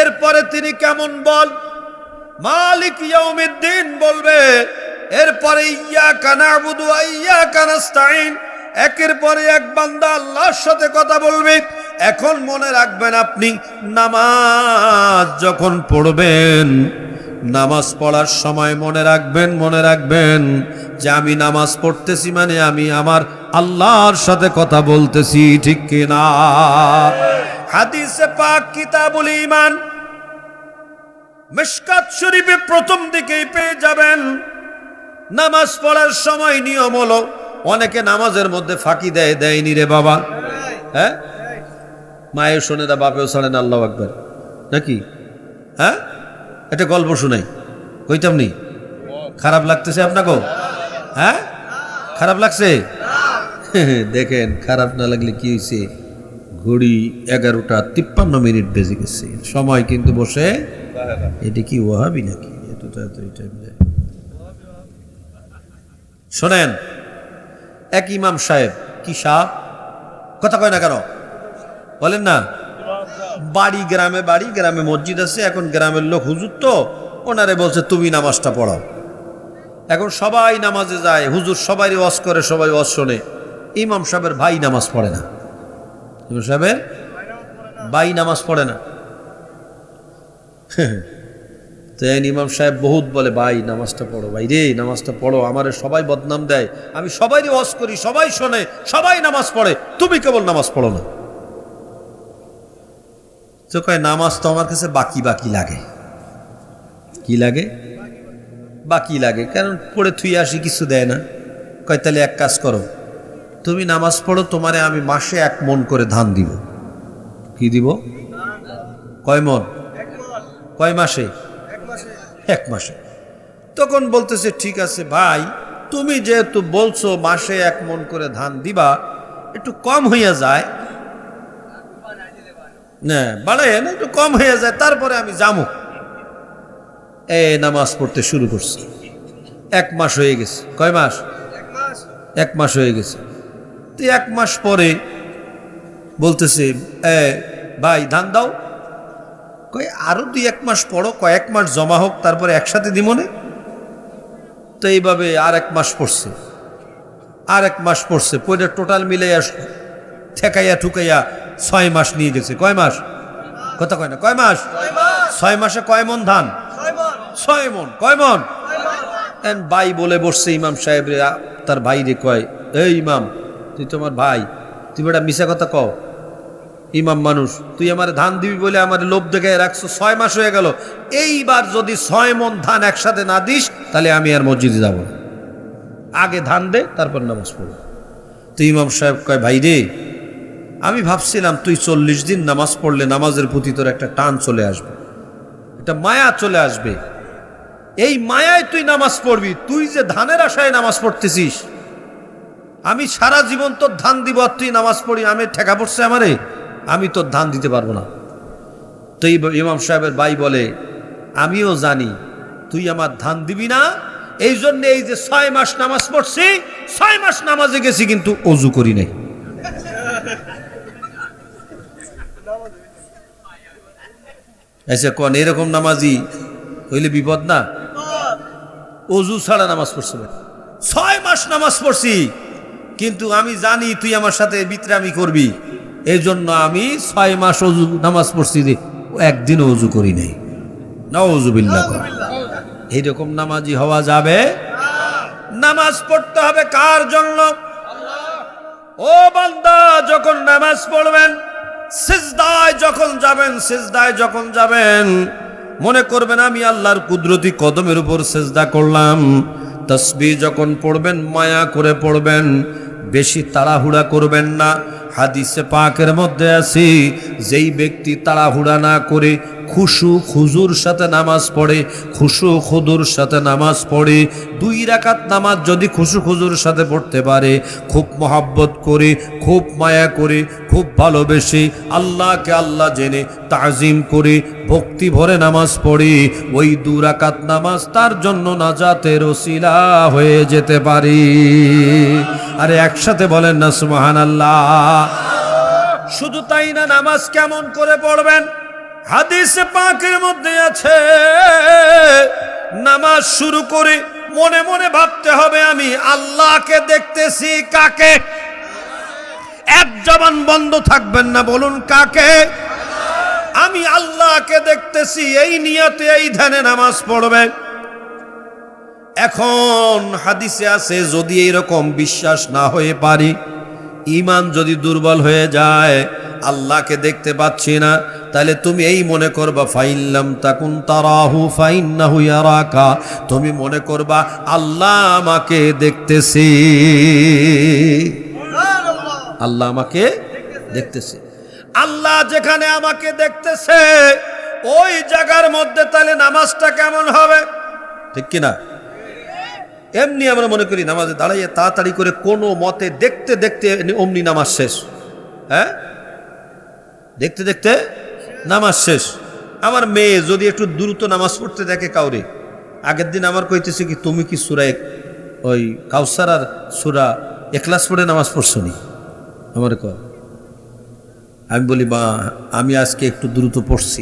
এরপরে তিনি কেমন বল? মালিক ইয়াউমিদ্দিন বলবে। এরপরে ইয়াকা না'বুদু ওয়া ইয়াকা নাস্তাঈন, একের পরে এক বান্দা আল্লাহর সাথে কথা বলবে। এখন মনে রাখবেন, আপনি নামাজ যখন পড়বেন, নামাজ পড়ার সময় মনে রাখবেন যে আমি নামাজ পড়তেছি মানে আমি আমার আল্লাহর সাথে কথা বলতেছি, ঠিক কিনা? হাদিসে পাক কিতাবুল ঈমান মিশকাত শরীফে প্রথম দিকেই পেয়ে যাবেন। নামাজ পড়ার সময় নিয়ম হলো, অনেকে নামাজের মধ্যে ফাঁকি দেয়নি রে বাবা। হ্যাঁ, মায়েও শোনে না, বাপেও শোনে না, আল্লাহু আকবার, নাকি? হ্যাঁ, একটা গল্প শুনাই, কইতাম নি? খারাপ লাগতেছে আপনাকে? হ্যাঁ, খারাপ লাগছে? দেখেন, খারাপ না লাগলে কি হয়েছে? ঘড়ি 11টা 53 মিনিট বেজে গেছে, সময় কিন্তু বসে। এটা কি ওয়াহাবি নাকি? এত তাড়াতাড়ি টাইম যায়? শোনেন, এক ইমাম সাহেব, কি সাহেব? কথা কয় না কেন বলেন না? বাড়ি গ্রামে মসজিদ আছে, এখন গ্রামের লোক হুজুর তো ওনারে বলছে তুমি নামাজটা পড়াও। এখন সবাই নামাজে যায়, হুজুর সবাই ওয়াজ করে, সবাই ওয়াজ শোনে। ইমাম সাহেবের ভাই নামাজ পড়ে না, ইমাম সাহেবের ভাই নামাজ পড়ে না। তো ইমাম সাহেব বহুত বলে ভাই নামাজটা পড়ো, ভাই রে নামাজটা পড়ো, আমার সবাই বদনাম দেয়, আমি সবাই ওয়াজ করি, সবাই শোনে, সবাই নামাজ পড়ে, তুমি কেবল নামাজ পড়ো না। তো কয় নামাজ তো আমার কাছে বাকি বাকি লাগে। কি লাগে? বাকি লাগে, কারণ পড়ে থুই আসি, কিছু দেয় না। কয় তাহলে এক কাজ করো, তুমি নামাজ পড়ো, তোমারে আমি মাসে 1 মণ করে ধান দিব। কি দিব? কয় মণ? কয় মাসে? 1 মাসে। তখন বলতেছে ঠিক আছে ভাই, তুমি যেহেতু বলছো মাসে 1 মণ করে ধান দিবা, একটু কম হইয়া যায় না, বাড়াই না, একটু কম হয়ে যায়, তারপরে আমি যাবো। নামাজ পড়তে শুরু করছি। 1 মাস হয়ে গেছে। কয় মাস? 1 মাস হয়ে গেছে। তো 1 মাস পরে বলতেছে ভাই ধান দাও। কয় আরো 2-1 মাস পড়ো, কয়েক মাস জমা হোক, তারপরে একসাথে দিমনে। তো এইভাবে আর 1 মাস পড়ছে, আর 1 মাস পড়ছে, পরে টোটাল মিলে ঠেকাইয়া ঠুকাইয়া 6 মাস নিয়ে গেছে। কয় মাস? কথা কয় না, কয় মাস? 6 মাসে কয় মণ ধান? 6 মণ। কয় মণ? ভাই বলে বসছে ইমাম সাহেব, তার ভাই রে কয়, এই ইমাম তুই তোমার ভাই, তুই বেটা মিশা কথা কও, ইমাম মানুষ, তুই আমার ধান দিবি বলে আমার লোভ দেখে রাখছো, 6 মাস হয়ে গেল, এইবার যদি 6 মণ ধান একসাথে না দিস তাহলে আমি আর মসজিদে যাব না, আগে ধান দে তারপর নামাজ পড়ব। তো ইমাম সাহেব কয় ভাই রে, আমি ভাবছিলাম তুই 40 দিন নামাজ পড়লে নামাজের প্রতি তোর একটা টান চলে আসবে, একটা মায়া চলে আসবে, এই মায়ায় তুই নামাজ পড়বি, তুই যে ধানের আশায় নামাজ পড়তেছিস, আমি সারা জীবন তোর ধান দিব আর তুই নামাজ পড়ি, আমি ঠেকা পড়ছে আমারে, আমি তোর ধান দিতে পারবো না। তো ইমাম সাহেবের ভাই বলে আমিও জানি তুই আমার ধান দিবি না, এই জন্য এই যে 6 মাস নামাজ পড়ছি, 6 মাস নামাজে গেছি কিন্তু অজু করি নাই। আচ্ছা কোন এরকম নামাজি হইলে বিপদ না? অজু ছাড়া নামাজ পড়ছে, 6 মাস নামাজ পড়ছি, কিন্তু আমি জানি তুই আমার সাথে বিত্রামি করবি, এই জন্য আমি 6 মাস অজু নামাজ পড়ছি, একদিনও অজু করি নাই। নাউযুবিল্লাহ। এইরকম নামাজি হওয়া যাবে? নামাজ পড়তে হবে কার জন্য? ও বান্দা, যখন নামাজ পড়বেন, সিজদায় যখন যাবেন মনে করবেন আমি আল্লাহর কুদরতি কদমের উপর সিজদা করলাম। তাসবিহ যখন পড়বেন মায়া করে পড়বেন, বেশি তাড়াহুড়া করবেন না। হাদিসে পাকের মধ্যে আছে, যেই ব্যক্তি তাড়াহুড়া না করে খুশু খুজুর সাথে নামাজ পড়ে, খুশু খুদুর সাথে নামাজ পড়ে, 2 রাকাত নামাজ যদি খুশু খুজুর সাথে পড়তে পারে, খুব মহব্বত করে, খুব মায়া করে, খুব ভালোবেসে, আল্লাহকে আল্লাহ জেনে তাজিম করে, ভক্তি ভরে নামাজ পড়ে, ওই 2 রাকাত নামাজ তার জন্য নাজাতের ওসিলা হয়ে যেতে পারে। আরে একসাথে বলেন না সুবহানাল্লাহ। শুধু তাই না, নামাজ কেমন করে পড়বেন? হাদিসে পাকের মধ্যে আছে, নামাজ শুরু করে মনে মনে ভাবতে হবে আমি আল্লাহকে দেখতেছি। কাকে? এক জবান বন্ধ থাকবেন না, বলুন কাকে? আমি আল্লাহকে দেখতেছি, এই নিয়তে এই ধ্যানে নামাজ পড়বে। এখন হাদিসে আছে, যদি এইরকম বিশ্বাস না হয়ে পারি, ঈমান যদি দুর্বল হয়ে যায়, আল্লাহকে দেখতে পাচ্ছি না, তাহলে তুমি এই মনে করবা ফাইল্লাম তাকুন তারাহু ফাইন্নাহু ইয়ারাকা, তুমি মনে করবা আল্লাহ আমাকে দেখতেছে, আল্লাহ আমাকে দেখতেছে। আল্লাহ যেখানে আমাকে দেখতেছে ওই জায়গার মধ্যে তাহলে নামাজটা কেমন হবে? ঠিক কিনা? এমনি আমরা মনে করি নামাজে দাঁড়াইয়ে তাড়াতাড়ি করে কোনো মতে দেখতে দেখতে অমনি নামাজ শেষ। হ্যাঁ, দেখতে দেখতে নামাজ শেষ। আমার মেয়ে যদি একটু দ্রুত নামাজ পড়তে দেখে কাউরে, আগের দিন আমার কইতেছে কি তুমি কি সূরা ওই কাউসার আর সূরা ইখলাস পড়ে নামাজ পড়ছো নি? আমার কয় আমি বলি বা আমি আজকে একটু দ্রুত পড়ছি,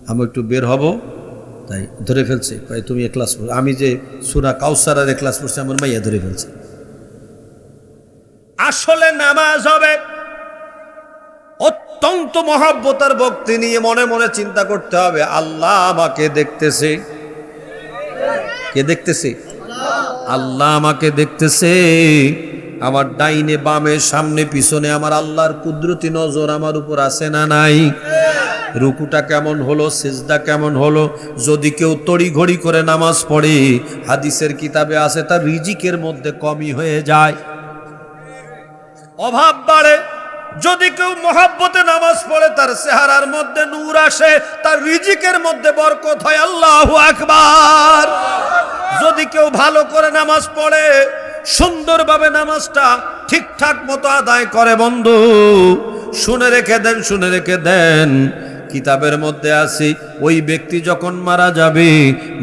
আমি একটু বের হব, তাই ধরে ফেলছে। ভাই তুমি ক্লাস পড়ো, আমি যে সূরা কাউসারের ক্লাস পড়ছি আমার মাইয়া ধরে ফেলছে। আসলে নামাজ হবে অত্যন্ত মহব্বতের ভক্তি নিয়ে, মনে মনে চিন্তা করতে হবে আল্লাহ আমাকে দেখতেছে। কে দেখতেছে? আল্লাহ আমাকে দেখতেছে। আমার ডাইনে বামে সামনে পিছনে আমার আল্লাহর কুদরতি নজর আমার উপর আছে না নাই? রুকুটা কেমন হলো, সিজদা কেমন হলো? যদি কেউ তড়িঘড়ি করে নামাজ পড়ে, হাদিসের কিতাবে আছে তার রিজিকের মধ্যে কমই হয়ে যায়, অভাব বাড়ে। যদি কেউ মহব্বতে নামাজ পড়ে তার চেহারার মধ্যে নূর আসে, তার রিজিকের মধ্যে বরকত হয়। আল্লাহু আকবার। যদি কেউ ভালো করে নামাজ পড়ে, সুন্দরভাবে নামাজটা ঠিকঠাক মতো আদায় করে, বন্ধু শুনে রেখে দেন, শুনে রেখে দেন, কিতাবের মধ্যে আছে ওই ব্যক্তি যখন মারা যাবে,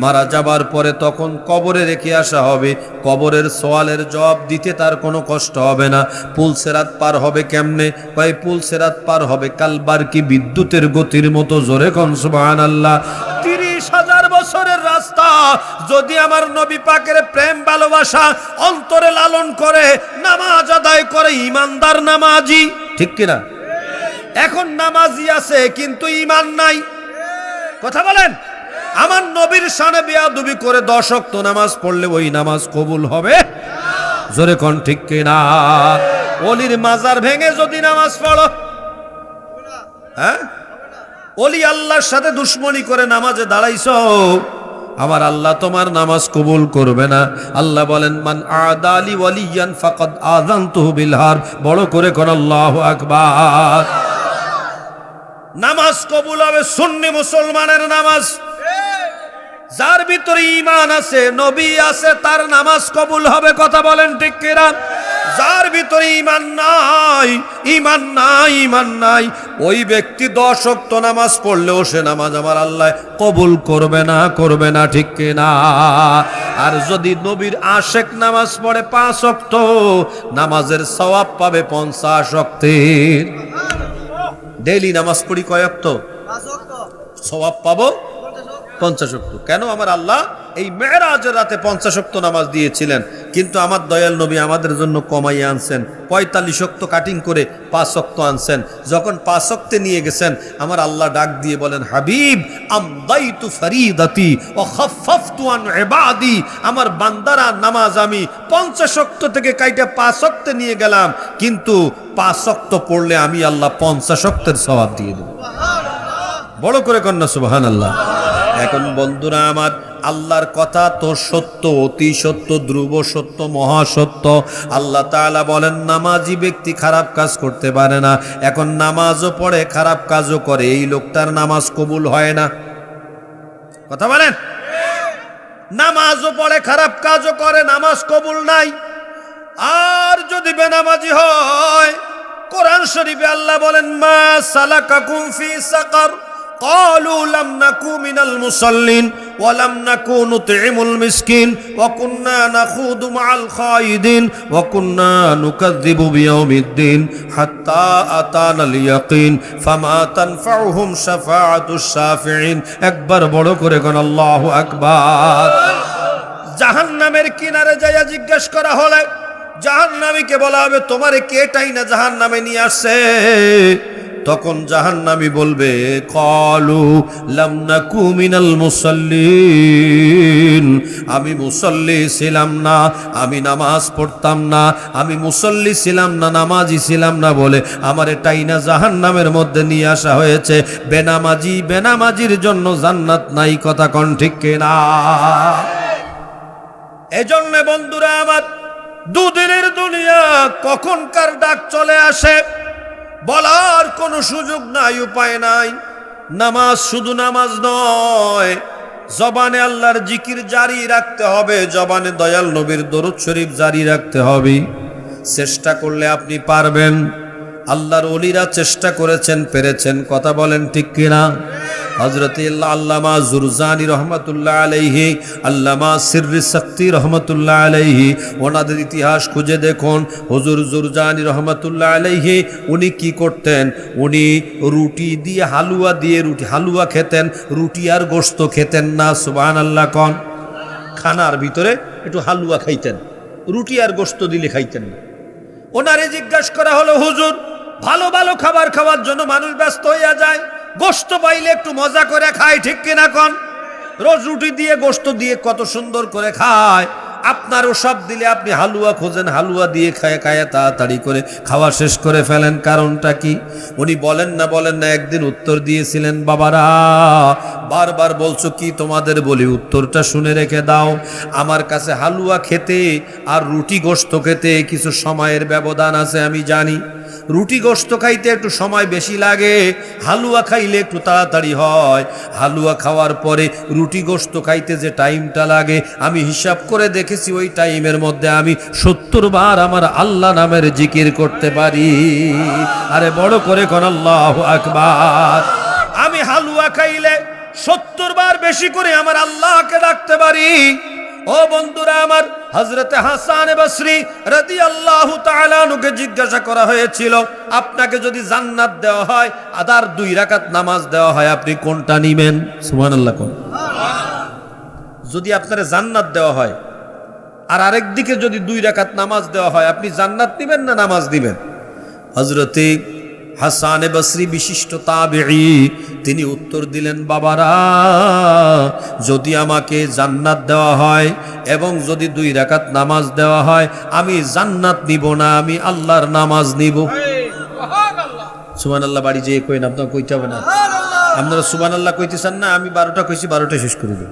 মারা যাবার পরে তখন কবরে রেখে আসা হবে, কবরের সওয়ালের জবাব দিতে তার কোনো কষ্ট হবে না। পুল সেরাত পার হবে কেমনে? কয় পুল সেরাত পার হবে কালবার কি বিদ্যুতের গতির মতো। জোরে কোন সুবহানাল্লাহ। 30,000 বছরের রাস্তা যদি আমার নবী পাকের প্রেম ভালোবাসা অন্তরে লালন করে, নামাজ আদায় করে, ইমানদার নামাজি, ঠিক কিনা? এখন নামাজি আছে কিন্তু ঈমান নাই, কথা বলেন। আমার নবীর শানে বেয়াদবি করে 10 ওয়াক্ত নামাজ পড়লে ওই নামাজ কবুল হবে? জোরে কোন ঠিক কিনা? ওলির মাজার ভেঙে যদি নামাজ পড়ো, হ্যাঁ, ওলি আল্লাহর সাথে দুশ্মনী করে নামাজে দাঁড়াইছো, আমার আল্লাহ তোমার নামাজ কবুল করবে না। আল্লাহ বলেন মান আদালি ওয়ালিয়ান ফাকাদ আযানতুহু বিল হার। বড় করে কোন আল্লাহু আকবার। নামাজ কবুল হবে সুন্নি মুসলমানের নামাজ, যার ভিতরে ঈমান আছে, নবী আছে, তার নামাজ কবুল হবে, কথা বলেন ঠিক কিনা? যার ভিতরে ঈমান নাই, ঈমান নাই, ঈমান নাই, ওই ব্যক্তি 10 ওয়াক্ত নামাজ পড়লেও সে নামাজ আমার আল্লাহ কবুল করবে না, করবে না, ঠিক কিনা? আর যদি নবীর আশেক নামাজ পড়ে 5 ওয়াক্ত, নামাজের সওয়াব পাবে 50 ওয়াক্তের। ডেইলি নামাজ পড়ি কয় ওয়াক্ত? 5 ওয়াক্ত, সওয়াব পাবো 50 ওয়াক্ত। কেন? আমার আল্লাহ এই মেরাজের রাতে 50 ওয়াক্ত নামাজ দিয়েছিলেন, কিন্তু আমার দয়াল নবী আমাদের জন্য কমাইয়া আনছেন, 45 ওয়াক্ত কাটিং করে 5 ওয়াক্ত আনছেন। যখন 5 ওয়াক্তে নিয়ে গেছেন, আমার আল্লাহ ডাক দিয়ে বলেন হাবিব আমদাইতু ফরিদাতি ওয়া খাফফতু আন ইবাদি। আমার বান্দারা নামাজ আমি 50 ওয়াক্ত থেকে কাইটা 5 ওয়াক্তে নিয়ে গেলাম, কিন্তু 5 ওয়াক্ত পড়লে আমি আল্লাহ 50 ওয়াক্তের সওয়াব দিয়ে দেব। বড় করে কন্যা সুবহানাল্লাহ। এখন বন্ধুরা আমার, আল্লাহর কথা তো সত্য, অতি সত্য, ধ্রুব সত্য, মহাসত্য। আল্লাহ তাআলা বলেন নামাজি ব্যক্তি খারাপ কাজ করতে পারে না। এখন নামাজও পড়ে খারাপ কাজও করে, এই লোকটার নামাজ কবুল হয় না, কথা বলেন। নামাজও পড়ে খারাপ কাজও করে, নামাজ কবুল নাই। আর যদি বেনামাজি হয়, কোরআন শরীফে আল্লাহ বলেন মা সালাকাকুম ফি সাকার قالوا لم نكن من المصلين ولم نكن نطعم المسكين وكنا نخوض مع الخائضين وكنا نكذب بيوم الدين حتى أتانا اليقين فما تنفعهم شفاعة الشافعين। একবার বড় করে কোন আল্লাহু আকবার। জাহান্নামের কিনারে যাইয়া জিজ্ঞেস করা হলে জাহান্নামীকে বলা হবে তোমারে কে টাইনা জাহান্নামে নিয়ে আসছে? তখন জাহান্নামী বলবে ক্বালু লাম নাকু মিনাল মুসাল্লিন, আমি মুসল্লি ছিলাম না, আমি নামাজ পড়তাম না, আমি মুসল্লি ছিলাম না, নামাজি ছিলাম না বলে আমার টাইনা জাহান্নামের মধ্যে নিয়ে আসা হয়েছে। বেনামাজি, বেনামাজির জন্য জান্নাত নাই, কথা কোন ঠিক কিনা? এজন্য বন্ধুরা আমার, দুদিনের দুনিয়া কখন কার ডাক চলে আসে বলার কোনো সুযোগ নাই, উপায় নাই। নামাজ শুধু নামাজ নয়, জবানে আল্লাহর জিকির জারি রাখতে হবে, জবানে দয়াল নবীর দরুদ শরীফ জারি রাখতে হবে। চেষ্টা করলে আপনি পারবেন। আল্লাহর ওলিরা চেষ্টা করেছেন, পেরেছেন, কথা বলেন ঠিক কিনা? হযরত আল্লামা জুরজানি রহমাতুল্লাহ আলাইহি, আল্লামা সিররি সাক্তি রহমাতুল্লাহ আলাইহি, ওনাদের ইতিহাস খুঁজে দেখুন। হুজুর জুরজানি রহমাতুল্লাহ আলাইহি উনি কি করতেন? উনি রুটি দিয়ে হালুয়া দিয়ে হালুয়া খেতেন, রুটি আর গোশত খেতেন না। সুবহানাল্লাহ কোন। খানার ভিতরে একটু হালুয়া খাইতেন, রুটি আর গোশত দিলে খাইতেন না। ওনারে জিজ্ঞাসা করা হলো, হুজুর ভালো ভালো খাবার খাওয়ার জন্য মানুষ ব্যস্ত হইয়া যায়, গোশত পাইলে একটু মজা করে খায়, ঠিক কিনা কোন? রোজ রুটি দিয়ে গোশত দিয়ে কত সুন্দর করে খায়, আপনারও সব দিলে আপনি হালুয়া খোঁজেন, হালুয়া দিয়ে খায় খায় তাড়াতাড়ি করে খাওয়া শেষ করে ফেলেন, কারণটা কি? উনি বলেন না একদিন উত্তর দিয়েছিলেন, বাবারা বারবার বলছো কি তোমাদের বলি, উত্তরটা শুনে রেখে দাও। আমার কাছে হালুয়া খেতে আর রুটি গোশত খেতে কিছু সময়ের ব্যবধান আছে, আমি জানি। রুটি গোশত খাইতে একটু সময় বেশি লাগে, হালুয়া খাইলে একটু তাড়াতাড়ি হয়। হালুয়া খাওয়ার পরে রুটি গোশত খাইতে যে টাইমটা লাগে, আমি হিসাব করে দেখেছি ওই টাইমের মধ্যে আমি 70 বার আমার আল্লাহ নামের জিকির করতে পারি। আরে বড় করে কোন আল্লাহু আকবার। আমি হালুয়া খাইলে 70 বার বেশি করে আমার আল্লাহকে ডাকতে পারি। ও বন্ধুরা আমার, হযরতে হাসান বসরি রাদিয়াল্লাহু তাআলা আনহুকে জিজ্ঞাসা করা হয়েছিল, আপনাকে যদি জান্নাত দেওয়া হয় আর 2 রাকাত নামাজ দেওয়া হয়, আপনি কোনটা নেবেন? সুবহানাল্লাহ কোন। যদি আপনার জান্নাত দেওয়া হয় আর আরেক দিকে যদি 2 রাকাত নামাজ দেওয়া হয়, আপনি জান্নাত নেবেন না নামাজ নেবেন? হযরতে হাসান বসরি বিশিষ্ট তাবেঈ, তিনি উত্তর দিলেন, বাবারা যদি আমাকে জান্নাত দেওয়া হয় এবং যদি 2 রাকাত নামাজ দেওয়া হয়, আমি জান্নাত নিব না, আমি আল্লাহর নামাজ নিব। সুবহানাল্লাহ বাড়ি যেয়ে কইন, আপনারা কইতে হবে না। আপনারা সুবহানাল্লাহ কইতেছেন না, আমি 12টা কইছি, 12টা শেষ করে দেব।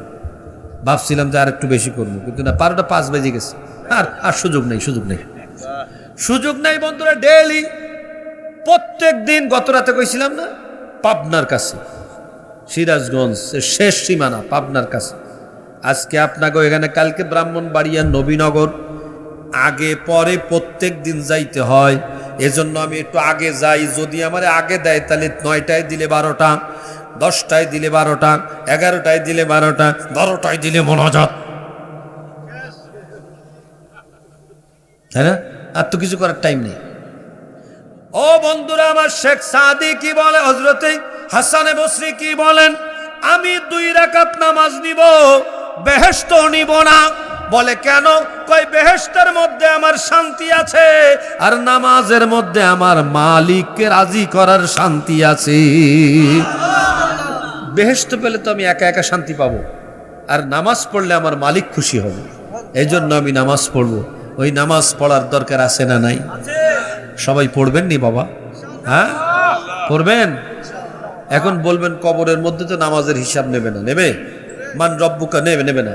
ভাবছিলাম যে আর একটু বেশি করবো, কিন্তু না, 12টা 5 বেজে গেছে। আর সুযোগ নেই বন্ধুরা। ডেইলি প্রত্যেক দিন, গত রাতে কইছিলাম না, পাবনার কাছে, সিরাজগঞ্জ শেষ সীমানা পাবনার কাছে। আজকে আপনাকে এখানে, কালকে ব্রাহ্মণবাড়িয়া নবীনগর, আগে পরে প্রত্যেক দিন যাইতে হয়। এজন্য আমি একটু আগে যাই। যদি আমার আগে দেয় তাহলে 9টায় দিলে 12টা, 10টায় দিলে 12টা, 11টায় দিলে 12টা, 12টায় দিলে মোনাজাত, তাই না? আর তো কিছু করার টাইম নেই। ও বন্ধুরা আমার, শেখ সাদি কি বলে, হযরতে হাসান বসরি কি বলেন, আমি 2 রাকাত নামাজ নিব, বেহেশত নিব না। বলে কেন? কয় বেহেশতের মধ্যে আমার শান্তি আছে আর নামাজের মধ্যে আমার মালিককে রাজি করার শান্তি আছে। বেহেশত পেলে তো আমি একা একা শান্তি পাবো, আর নামাজ পড়লে আমার মালিক খুশি হবে। এই জন্য আমি নামাজ পড়বো। ওই নামাজ পড়ার দরকার আছে না নাই? সবাই পড়বেন নি বাবা? হ্যাঁ পড়বেন। এখন বলবেন কবরের মধ্যে তো নামাজের হিসাব নেবে না। নেবে? মান রব্বুকা নেবে না।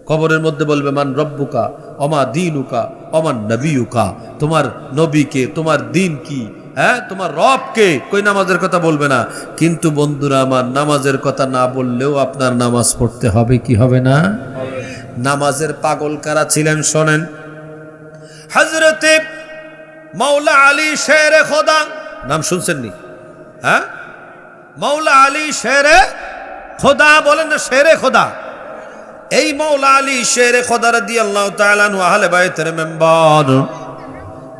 কবরের মধ্যে বলবে মান রব্বুকা অমা দীনুকা অমান নবিয়ুকা, তোমার নবীকে, তোমার দিন কি, হ্যাঁ তোমার রবকে, কই নামাজের কথা বলবে না। কিন্তু বন্ধুরা আমার, নামাজের কথা না বললেও আপনার নামাজ পড়তে হবে কি হবে না? নামাজের পাগল কারা ছিলেন শোনেন। হযরতে মাওলা আলী শেরে খোদা, নাম শুনছেন নি? হ্যাঁ, মাওলা আলী শেরে খোদা বলেন না, শেরে খোদা। এই মাওলা আলী শেরে খোদা রাদিয়াল্লাহু তাআলা আনহু আহলে বাইতের মেম্বার।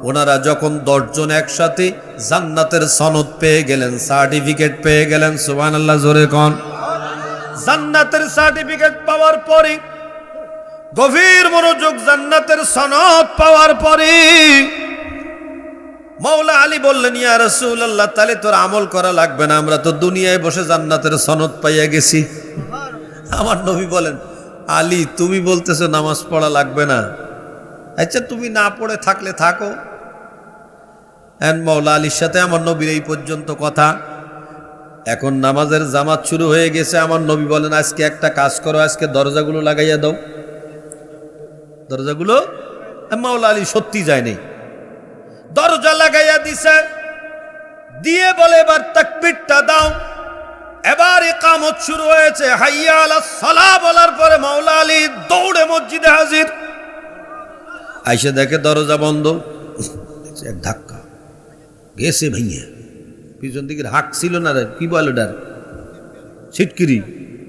ওনারা যখন 10 জন একসাথে জান্নাতের সনদ পেয়ে গেলেন, সার্টিফিকেট পেয়ে গেলেন, সুবহানাল্লাহ জোরে কোন। জান্নাতের সার্টিফিকেট পাওয়ার পরে, গভীর মনোযোগ, জান্নাতের সনদ পাওয়ার পরে মাওলা আলী বললেন, ইয়া রাসূলুল্লাহ, তাহলে তোর আমল করা লাগবে না, আমরা তো দুনিয়ায় বসে জান্নাতের সনদ পাইয়া গেছি। আমার নবী বলেন, আলী তুমি বলতেছো নামাজ পড়া লাগবে না, আচ্ছা তুমি না পড়ে থাকলে থাকো। মাওলা আলীর সাথে আমার নবীর এই পর্যন্ত কথা। এখন নামাজের জামাত শুরু হয়ে গেছে। আমার নবী বলেন, আজকে একটা কাজ করো, আজকে দরজাগুলো লাগাইয়া দাও। দরজাগুলো, মাওলা আলী সত্যি যায়নি, দরজা লাগাইয়া দিছে, দিয়ে বলে এবার তাকবীরটা দাও। এবার ইকামত শুরু হয়েছে, হাইয়া আলাস সালাহ বলার পরে মাওলা আলী দৌড়ে মসজিদে হাজির। আইসে দেখে দরজা বন্ধ, এক ধাক্কা গেছে ভাইয়া, পিছন দিকে হাঁক ছিল না, কি বলে ডার ছিটকিরি,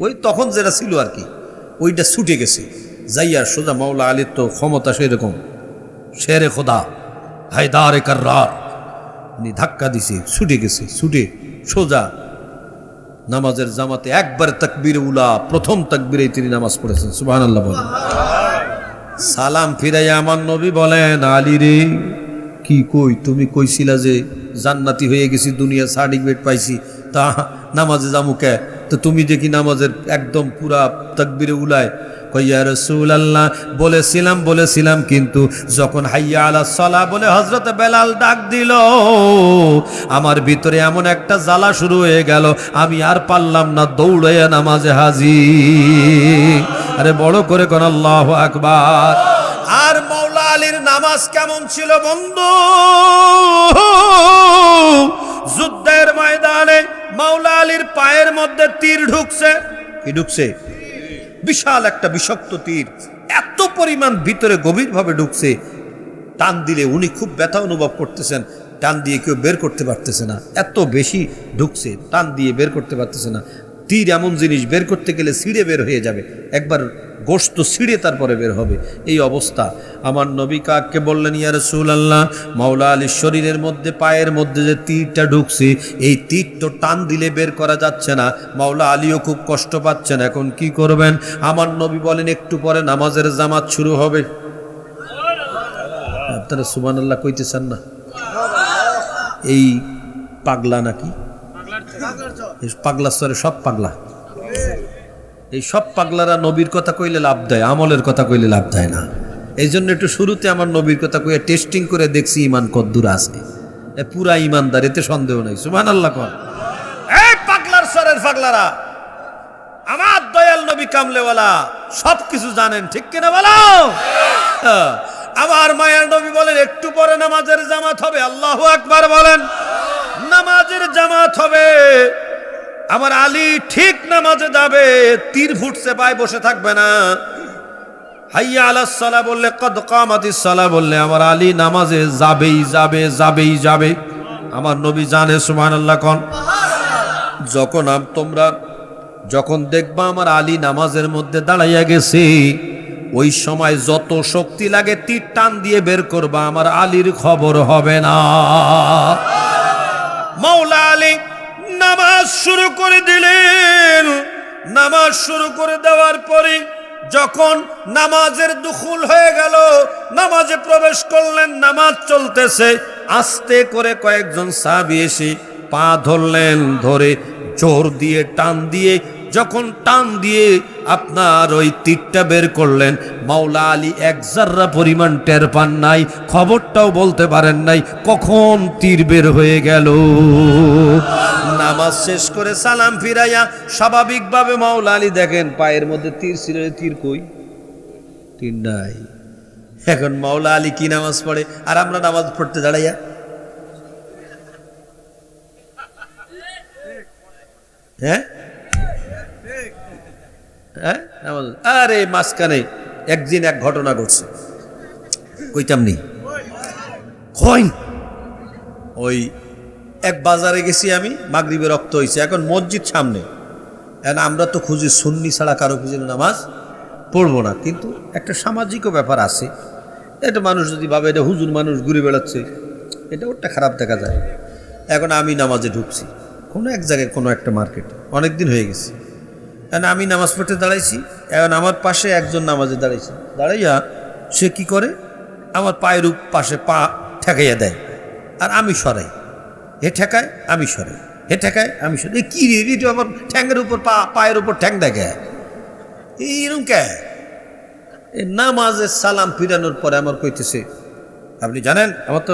ওই তখন যেটা ছিল আর কি, ওইটা ছুটে গেছে। যাইয়া সোজা মাওলা আলীর তো ক্ষমতা সেরকম, শেরে খোদা হায়দারে কার্রার, উনি ধাক্কা দিছে, ছুটে গেছে, ছুটে সোজা নামাজের জামাতে একবার তাকবীরে উলা, প্রথম তাকবীরেই তিনি নামাজ পড়েছেন। সুবহানাল্লাহ বলেন। সালাম ফিরাইয়া আমার নবী বলেন, আলী রে কি কই, তুমি কইছিলা যে জান্নাতি হয়ে গেছি, দুনিয়া সার্টিফিকেট পাইছি, তা নামাজে জামুকে, তো তুমি দেখি নামাজের একদম পুরা তাকবীরে উলায়। কইয়া রাসূলুল্লাহ, বলেছিলাম, কিন্তু যখন হাইয়া আলা সালাহ বলে হযরত বেলাল ডাক দিল, আমার ভিতরে এমন একটা জ্বালা শুরু হয়ে গেল, আমি আর পারলাম না, দৌড়াইয়া নামাজে হাজির। আরে বড় করে কোন আল্লাহু আকবার। আর মাওলা আলীর নামাজ কেমন ছিল বন্ধু? যুদ্ধের ময়দানে মাওলা আলীর পায়ের মধ্যে তীর ঢুকছে। কি ঢুকছে? বিশাল একটা বিষাক্ত তীর, এত পরিমাণ ভিতরে গভীরভাবে ঢুকছে, টান দিলে উনি খুব ব্যথা অনুভব করতেছেন, টান দিয়ে কেউ বের করতে পারতেছে না, এত বেশি ঢুকছে, টান দিয়ে বের করতে পারতেছে না। তীর এমন জিনিস, বের করতে গেলে ছিঁড়ে বের হয়ে যাবে, একবার গোশত ছিঁড়ে তারপরে বের হবে, এই অবস্থা। আমার নবী কাককে বললেন, ইয়া রাসূলুল্লাহ, মাওলা আলীর শরীরের মধ্যে, পায়ের মধ্যে যে তীরটা ঢুকছে, এই তীর তো টান দিলে বের করা যাচ্ছে না, মাওলা আলীও খুব কষ্ট পাচ্ছেন, এখন কি করবেন? আমার নবী বলেন, একটু পরে নামাজের জামাত শুরু হবে। আপনারা সুবহানাল্লাহ কইতেছেন না? এই পাগলা নাকি? পাগলা স্তরে সব পাগলা, এই সব পাগলারা নবীর কথা কইলে লাভ দেয়, আমলের কথা কইলে লাভ দেয় না। এই জন্য একটু শুরুতে আমার নবীর কথা কইয়া টেস্টিং করে দেখছি ইমান কদ্দুর আছে, পুরা ইমানদার, এতে সন্দেহ নাই। সুবহানাল্লাহ কর। এই পাগলার স্তরের পাগলারা, আমার দয়াল নবী কামলেওয়ালা, সব কিছু জানেন, ঠিক কিনা বলো? আমার মায়ের নবী বলেন, একটু পরে নামাজের জামাত হবে। আল্লাহু আকবার বলেন। নামাজের জামাত হবে, আমার আলী ঠিক নামাজে যাবে, তীর ফুটছে, পায়ে বসে থাকবে না। হাইয়া আলাস সালাহ বললে, কদ কামাতিস সালাহ বললে, আমার আলী নামাজে যাবে। আমার নবী জানে। সুবহানাল্লাহ কোন। যখন দেখবা আমার আলী নামাজের মধ্যে দাঁড়াইয়া গেছে, ওই সময় যত শক্তি লাগে তীর টান দিয়ে বের করবা, আমার আলীর খবর হবে না। মাওলা আলী নামাজ শুরু করে দিলেন। নামাজ শুরু করে দেওয়ার পরে যখন নামাজের দুখুল হয়ে গেল, নামাজে প্রবেশ করলেন, নামাজ চলতেছে, আস্তে করে কয়েকজন সাহাবী এসে পা ধরলেন, ধরে জোর দিয়ে টান দিয়ে, যখন টান দিয়ে আপনার ওই তীরটা বের করলেন, মাওলা আলী এক জাররা পরিমাণ টের পান নাই, খবরটাও বলতে পারেন নাই কখন তীর বের হয়ে গেল। নামাজ শেষ করে সালাম ফিরাইয়া স্বাভাবিকভাবে মাওলা আলী দেখেন পায়ের মধ্যে তীর ছিল, তীর কই? তীর নাই। এখন মাওলা আলী কি নামাজ পড়ে, আর আমরা নামাজ পড়তে দাঁড়াইয়া আরে মাঝখানে একদিন এক ঘটনা ঘটছে, কইতাম নি। ওই এক বাজারে গেছি আমি, মাগরিবের রক্ত হয়েছে, এখন মসজিদ সামনে, আমরা তো খুঁজি সুন্নি ছাড়া কারো খুঁজি নামাজ পড়বো না, কিন্তু একটা সামাজিকও ব্যাপার আছে। এটা মানুষ যদি ভাবে এটা হুজুর মানুষ ঘুরে বেড়াচ্ছে, এটা ওটা খারাপ দেখা যায়। এখন আমি নামাজে ঢুকছি কোনো এক জায়গায়, কোনো একটা মার্কেটে, অনেক দিন হয়ে গেছে। এখন আমি নামাজ পড়তে দাঁড়াইছি, এখন আমার পাশে একজন নামাজে দাঁড়াইছে, দাঁড়াইয়া সে কি করে, আমার পায়ের পাশে পা ঠেকাইয়া দেয়, আর আমি সরাই, হে ঠেকায় আমি সরাই, হে ঠেকায় আমি সরাই। কি রে, এটা আমার ঠ্যাঙ্গের উপর পায়ের উপর ঠ্যাং দেখে, এইরকম কে? নামাজের সালাম ফিরানোর পরে আমার কইতেছে, আপনি জানেন আমার তো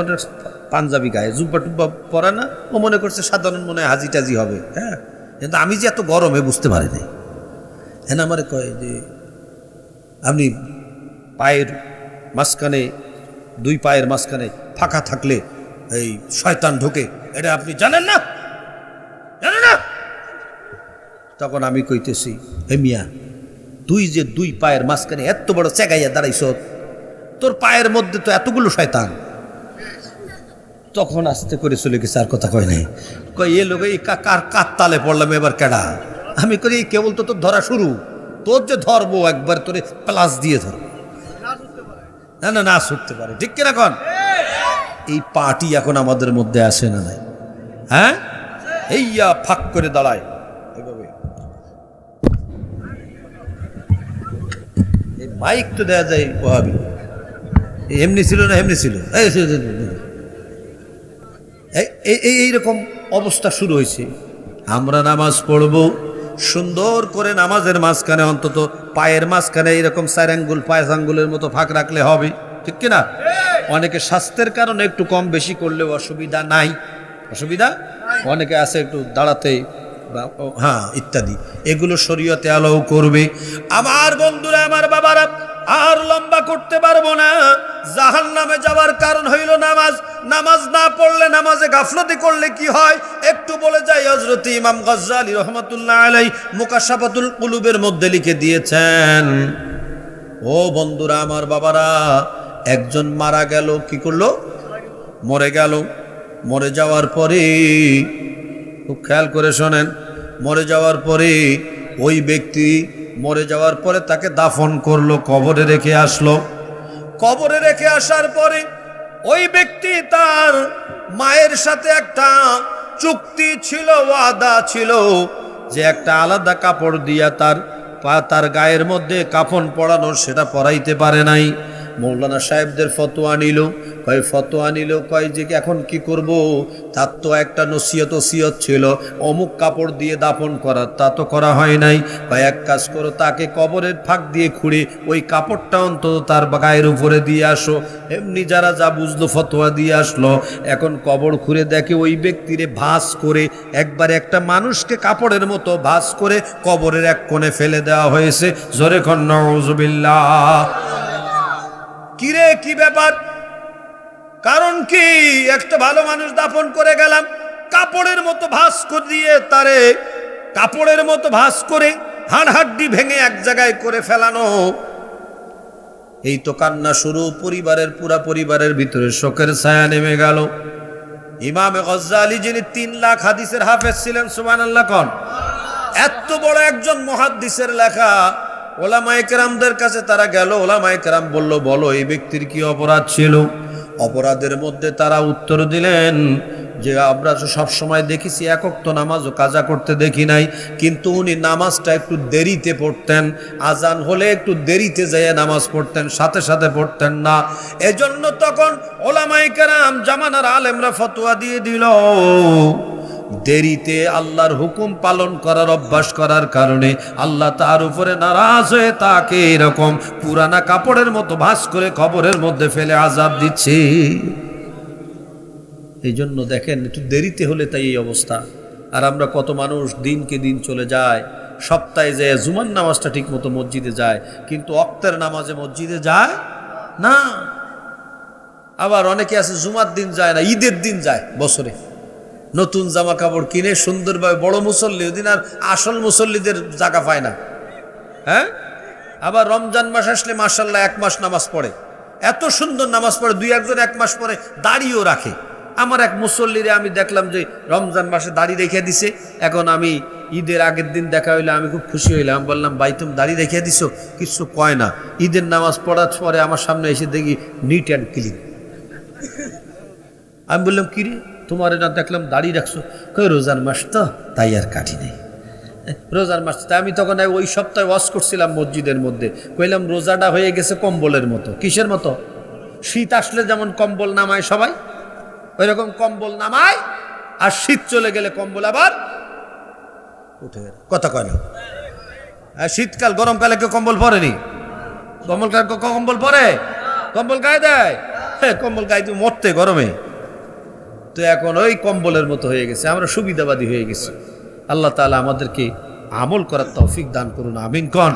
পাঞ্জাবি গায়ে, জুব্বা টুব্বা পরে না, ও মনে করছে সাধারণ, মনে হয় হাজি টাজি হবে। হ্যাঁ, কিন্তু আমি যে এত গরমে বুঝতে পারি নাই। হ্যাঁ, আমারে কয় যে আপনি পায়ের মাঝখানে, দুই পায়ের মাঝখানে ফাঁকা থাকলে এই শয়তান ঢোকে, এটা আপনি জানেন না? তখন আমি কইতেছি, হে মিয়া, তুই যে দুই পায়ের মাঝখানে এত বড় চেগাইয়া দাঁড়াইছ, তোর পায়ের মধ্যে তো এতগুলো শয়তান। তখন আস্তে করে চলে গেছে, আর কথা কয় নাই। কয় এ লোক, এই কার তালে পড়লাম এবার, কেডা? আমি করি কেবল তো তোর ধরা শুরু, তোর যে ধরবো একবার তোরে প্লাস দিয়ে ধরবো। না না না ছুটতে পারে, ঠিক কিনা কন? এই পার্টি এখন আমাদের মধ্যে আসে না নাই? হ্যাঁ, এইয়া ফাঁক করে দাঁড়ায় এভাবে। এই মাইক তো দেয়া যায় ওভাবে, এমনি ছিল না এমনি ছিল, এইরকম অবস্থা শুরু হয়েছে। আমরা নামাজ পড়ব সুন্দর করে, নামাজের মাঝখানে অন্তত পায়ের মাঝখানে এরকম 4 আঙ্গুল 5 আঙ্গুলের মতো ফাঁক রাখলে হবে, ঠিক কিনা? অনেকে স্বাস্থ্যের কারণে একটু কম বেশি করলেও অসুবিধা নাই, অসুবিধা অনেকে আছে একটু দাঁড়াতে হ্যাঁ ইত্যাদি, এগুলো শরীয়তে অ্যালাউ করবে। আমার বন্ধুরা, আমার বাবারা, আর লম্বা করতে পারবো না। জাহান্নামে যাওয়ার কারণ হইল নামাজ। নামাজ না পড়লে, নামাজে গাফলতি করলে কি হয় একটু বলে যাই। হযরত ইমাম গজ্জালী রহমাতুল্লাহ আলাইহি মুকাশশাফাতুল কুলুবের মধ্যে লিখে দিয়েছেন, ও বন্ধুরা, আমার বাবারা, একজন মারা গেল, কি করলো? মরে গেল। মরে যাওয়ার পরে, খুব খেয়াল করে শোনেন, মরে যাওয়ার পরে ওই ব্যক্তি মরে যাওয়ার পরে তাকে দাফন করলো, কবরে রেখে আসলো। কবরে রেখে আসার পরে ওই ব্যক্তি তার মায়ের সাথে একটা চুক্তি ছিল, ওয়াদা ছিল, যে একটা আলাদা কাপড় দিয়া তার গায়ের মধ্যে কাফন পরানোর, সেটা পরাইতে পারে নাই। মৌলানা সাহেবদের ফতোয়া নিল, কয় যে এখন কি করব? তার তো একটা নসিহত ওসিয়ত ছিল অমুক কাপড় দিয়ে দাফন করার, তা তো করা হয় নাই। ভাই এক কাজ করো, তাকে কবরের ফাঁক দিয়ে খুঁড়ে ওই কাপড়টা অন্তত তার গায়ের উপরে দিয়ে আসো। এমনি যারা যা বুঝলো ফতোয়া দিয়ে আসলো। এখন কবর খুঁড়ে দেখে ওই ব্যক্তিরে ভাঁজ করে, একবারে একটা মানুষকে কাপড়ের মতো ভাঁজ করে কবরের এক কোণে ফেলে দেওয়া হয়েছে। জোরে খন নাউযুবিল্লাহ। কিরে, কি ব্যাপার? কারণ কি? একটা ভালো মানুষ দাফন করে গেলাম, কাপড়ের মতো ভাঁজ করে দিয়ে, তারে কাপড়ের মতো ভাঁজ করে হাড় হাড্ডি ভেঙে এক জায়গায় করে ফেলানো। এই তো কান্না শুরু, পুরা পরিবারের ভিতরে শোকের ছায়া নেমে গেল। ইমামে গজ্জালী, যিনি 3 লাখ হাদিসের হাফেজ ছিলেন, সুবহানাল্লাহ কোন, এত বড় একজন মুহাদ্দিসের লেখা, ওলামায়ে কেরামদের কাছে তারা গেল। ওলামায়ে কেরাম বলল, বলো এই ব্যক্তির কি অপরাধ ছিল? অপরাধের মধ্যে তারা উত্তর দিলেন যে আমরা তো সবসময় দেখেছি এক ওয়াক্ত নামাজও কাজা করতে দেখি নাই, কিন্তু উনি নামাজটা একটু দেরিতে পড়তেন, আজান হলে একটু দেরিতে যেয়ে নামাজ পড়তেন, সাথে সাথে পড়তেন না। এজন্য তখন ওলামায়ে কেরাম, জামানার আলেমরা ফতোয়া দিয়ে দিল, দেরিতে আল্লাহর হুকুম পালন করার অভ্যাস করার কারণে আল্লাহ তার উপরে নারাজ হয়ে তাকে এরকম পুরানা কাপড়ের মতো ভাঁজ করে কবরের মধ্যে ফেলে আযাব দিচ্ছে। এই জন্য দেখেন, একটু দেরিতে হলে তাই এই অবস্থা। আর আমরা কত মানুষ দিনকে দিন চলে যায়, সপ্তাহে যায় জুমার নামাজটা ঠিক মতো মসজিদে যায়, কিন্তু ওয়াক্তের নামাজে মসজিদে যায় না। আবার অনেকে আছে জুমার দিন যায় না, ঈদের দিন যায়, বছরে নতুন জামা কাপড় কিনে সুন্দরভাবে, বড় মুসল্লি, ওদিন আর আসল মুসল্লিদের জায়গা পায় না। হ্যাঁ, আবার রমজান মাস আসলে মাশাআল্লাহ 1 মাস নামাজ পড়ে, এত সুন্দর নামাজ পড়ে, 2-1 1 মাস পরে দাড়িও রাখে। আমার এক মুসল্লিরে আমি দেখলাম যে রমজান মাসে দাড়ি রেখে দিছে। এখন আমি ঈদের আগের দিন দেখা হইলে আমি খুব খুশি হইলাম, বললাম ভাই তুমি দাড়ি রেখে দিছো? কিছু কয় না। ঈদের নামাজ পড়ার পরে আমার সামনে এসে দেখি নিট অ্যান্ড ক্লিন। আমি বললাম, কিরে তোমার না দেখলাম দাড়ি রাখছো? কই রোজার মাস তো, তাই আর কাটি নেই। রোজার মাস, তাই আমি তখন ওই সপ্তাহে ওয়াজ করছিলাম মসজিদের মধ্যে, কইলাম রোজাটা হয়ে গেছে কম্বলের মতো। কিসের মতো? শীত আসলে যেমন কম্বল নামায় সবাই, ওই রকম কম্বল নামায়, আর শীত চলে গেলে কম্বল আবার উঠে গেল। কথা কয় না? শীতকাল, গরমকালে কেউ কম্বল পরেনি? কম্বল পরে? কম্বল গায়ে দেয়? কম্বল গায়ে তুমি মরতে গরমে। তো এখন ওই কম্বলের মতো হয়ে গেছে, আমরা সুবিধাবাদী হয়ে গেছি। আল্লাহ তাআলা আমাদেরকে আমল করার তৌফিক দান করুন, আমিন কোন।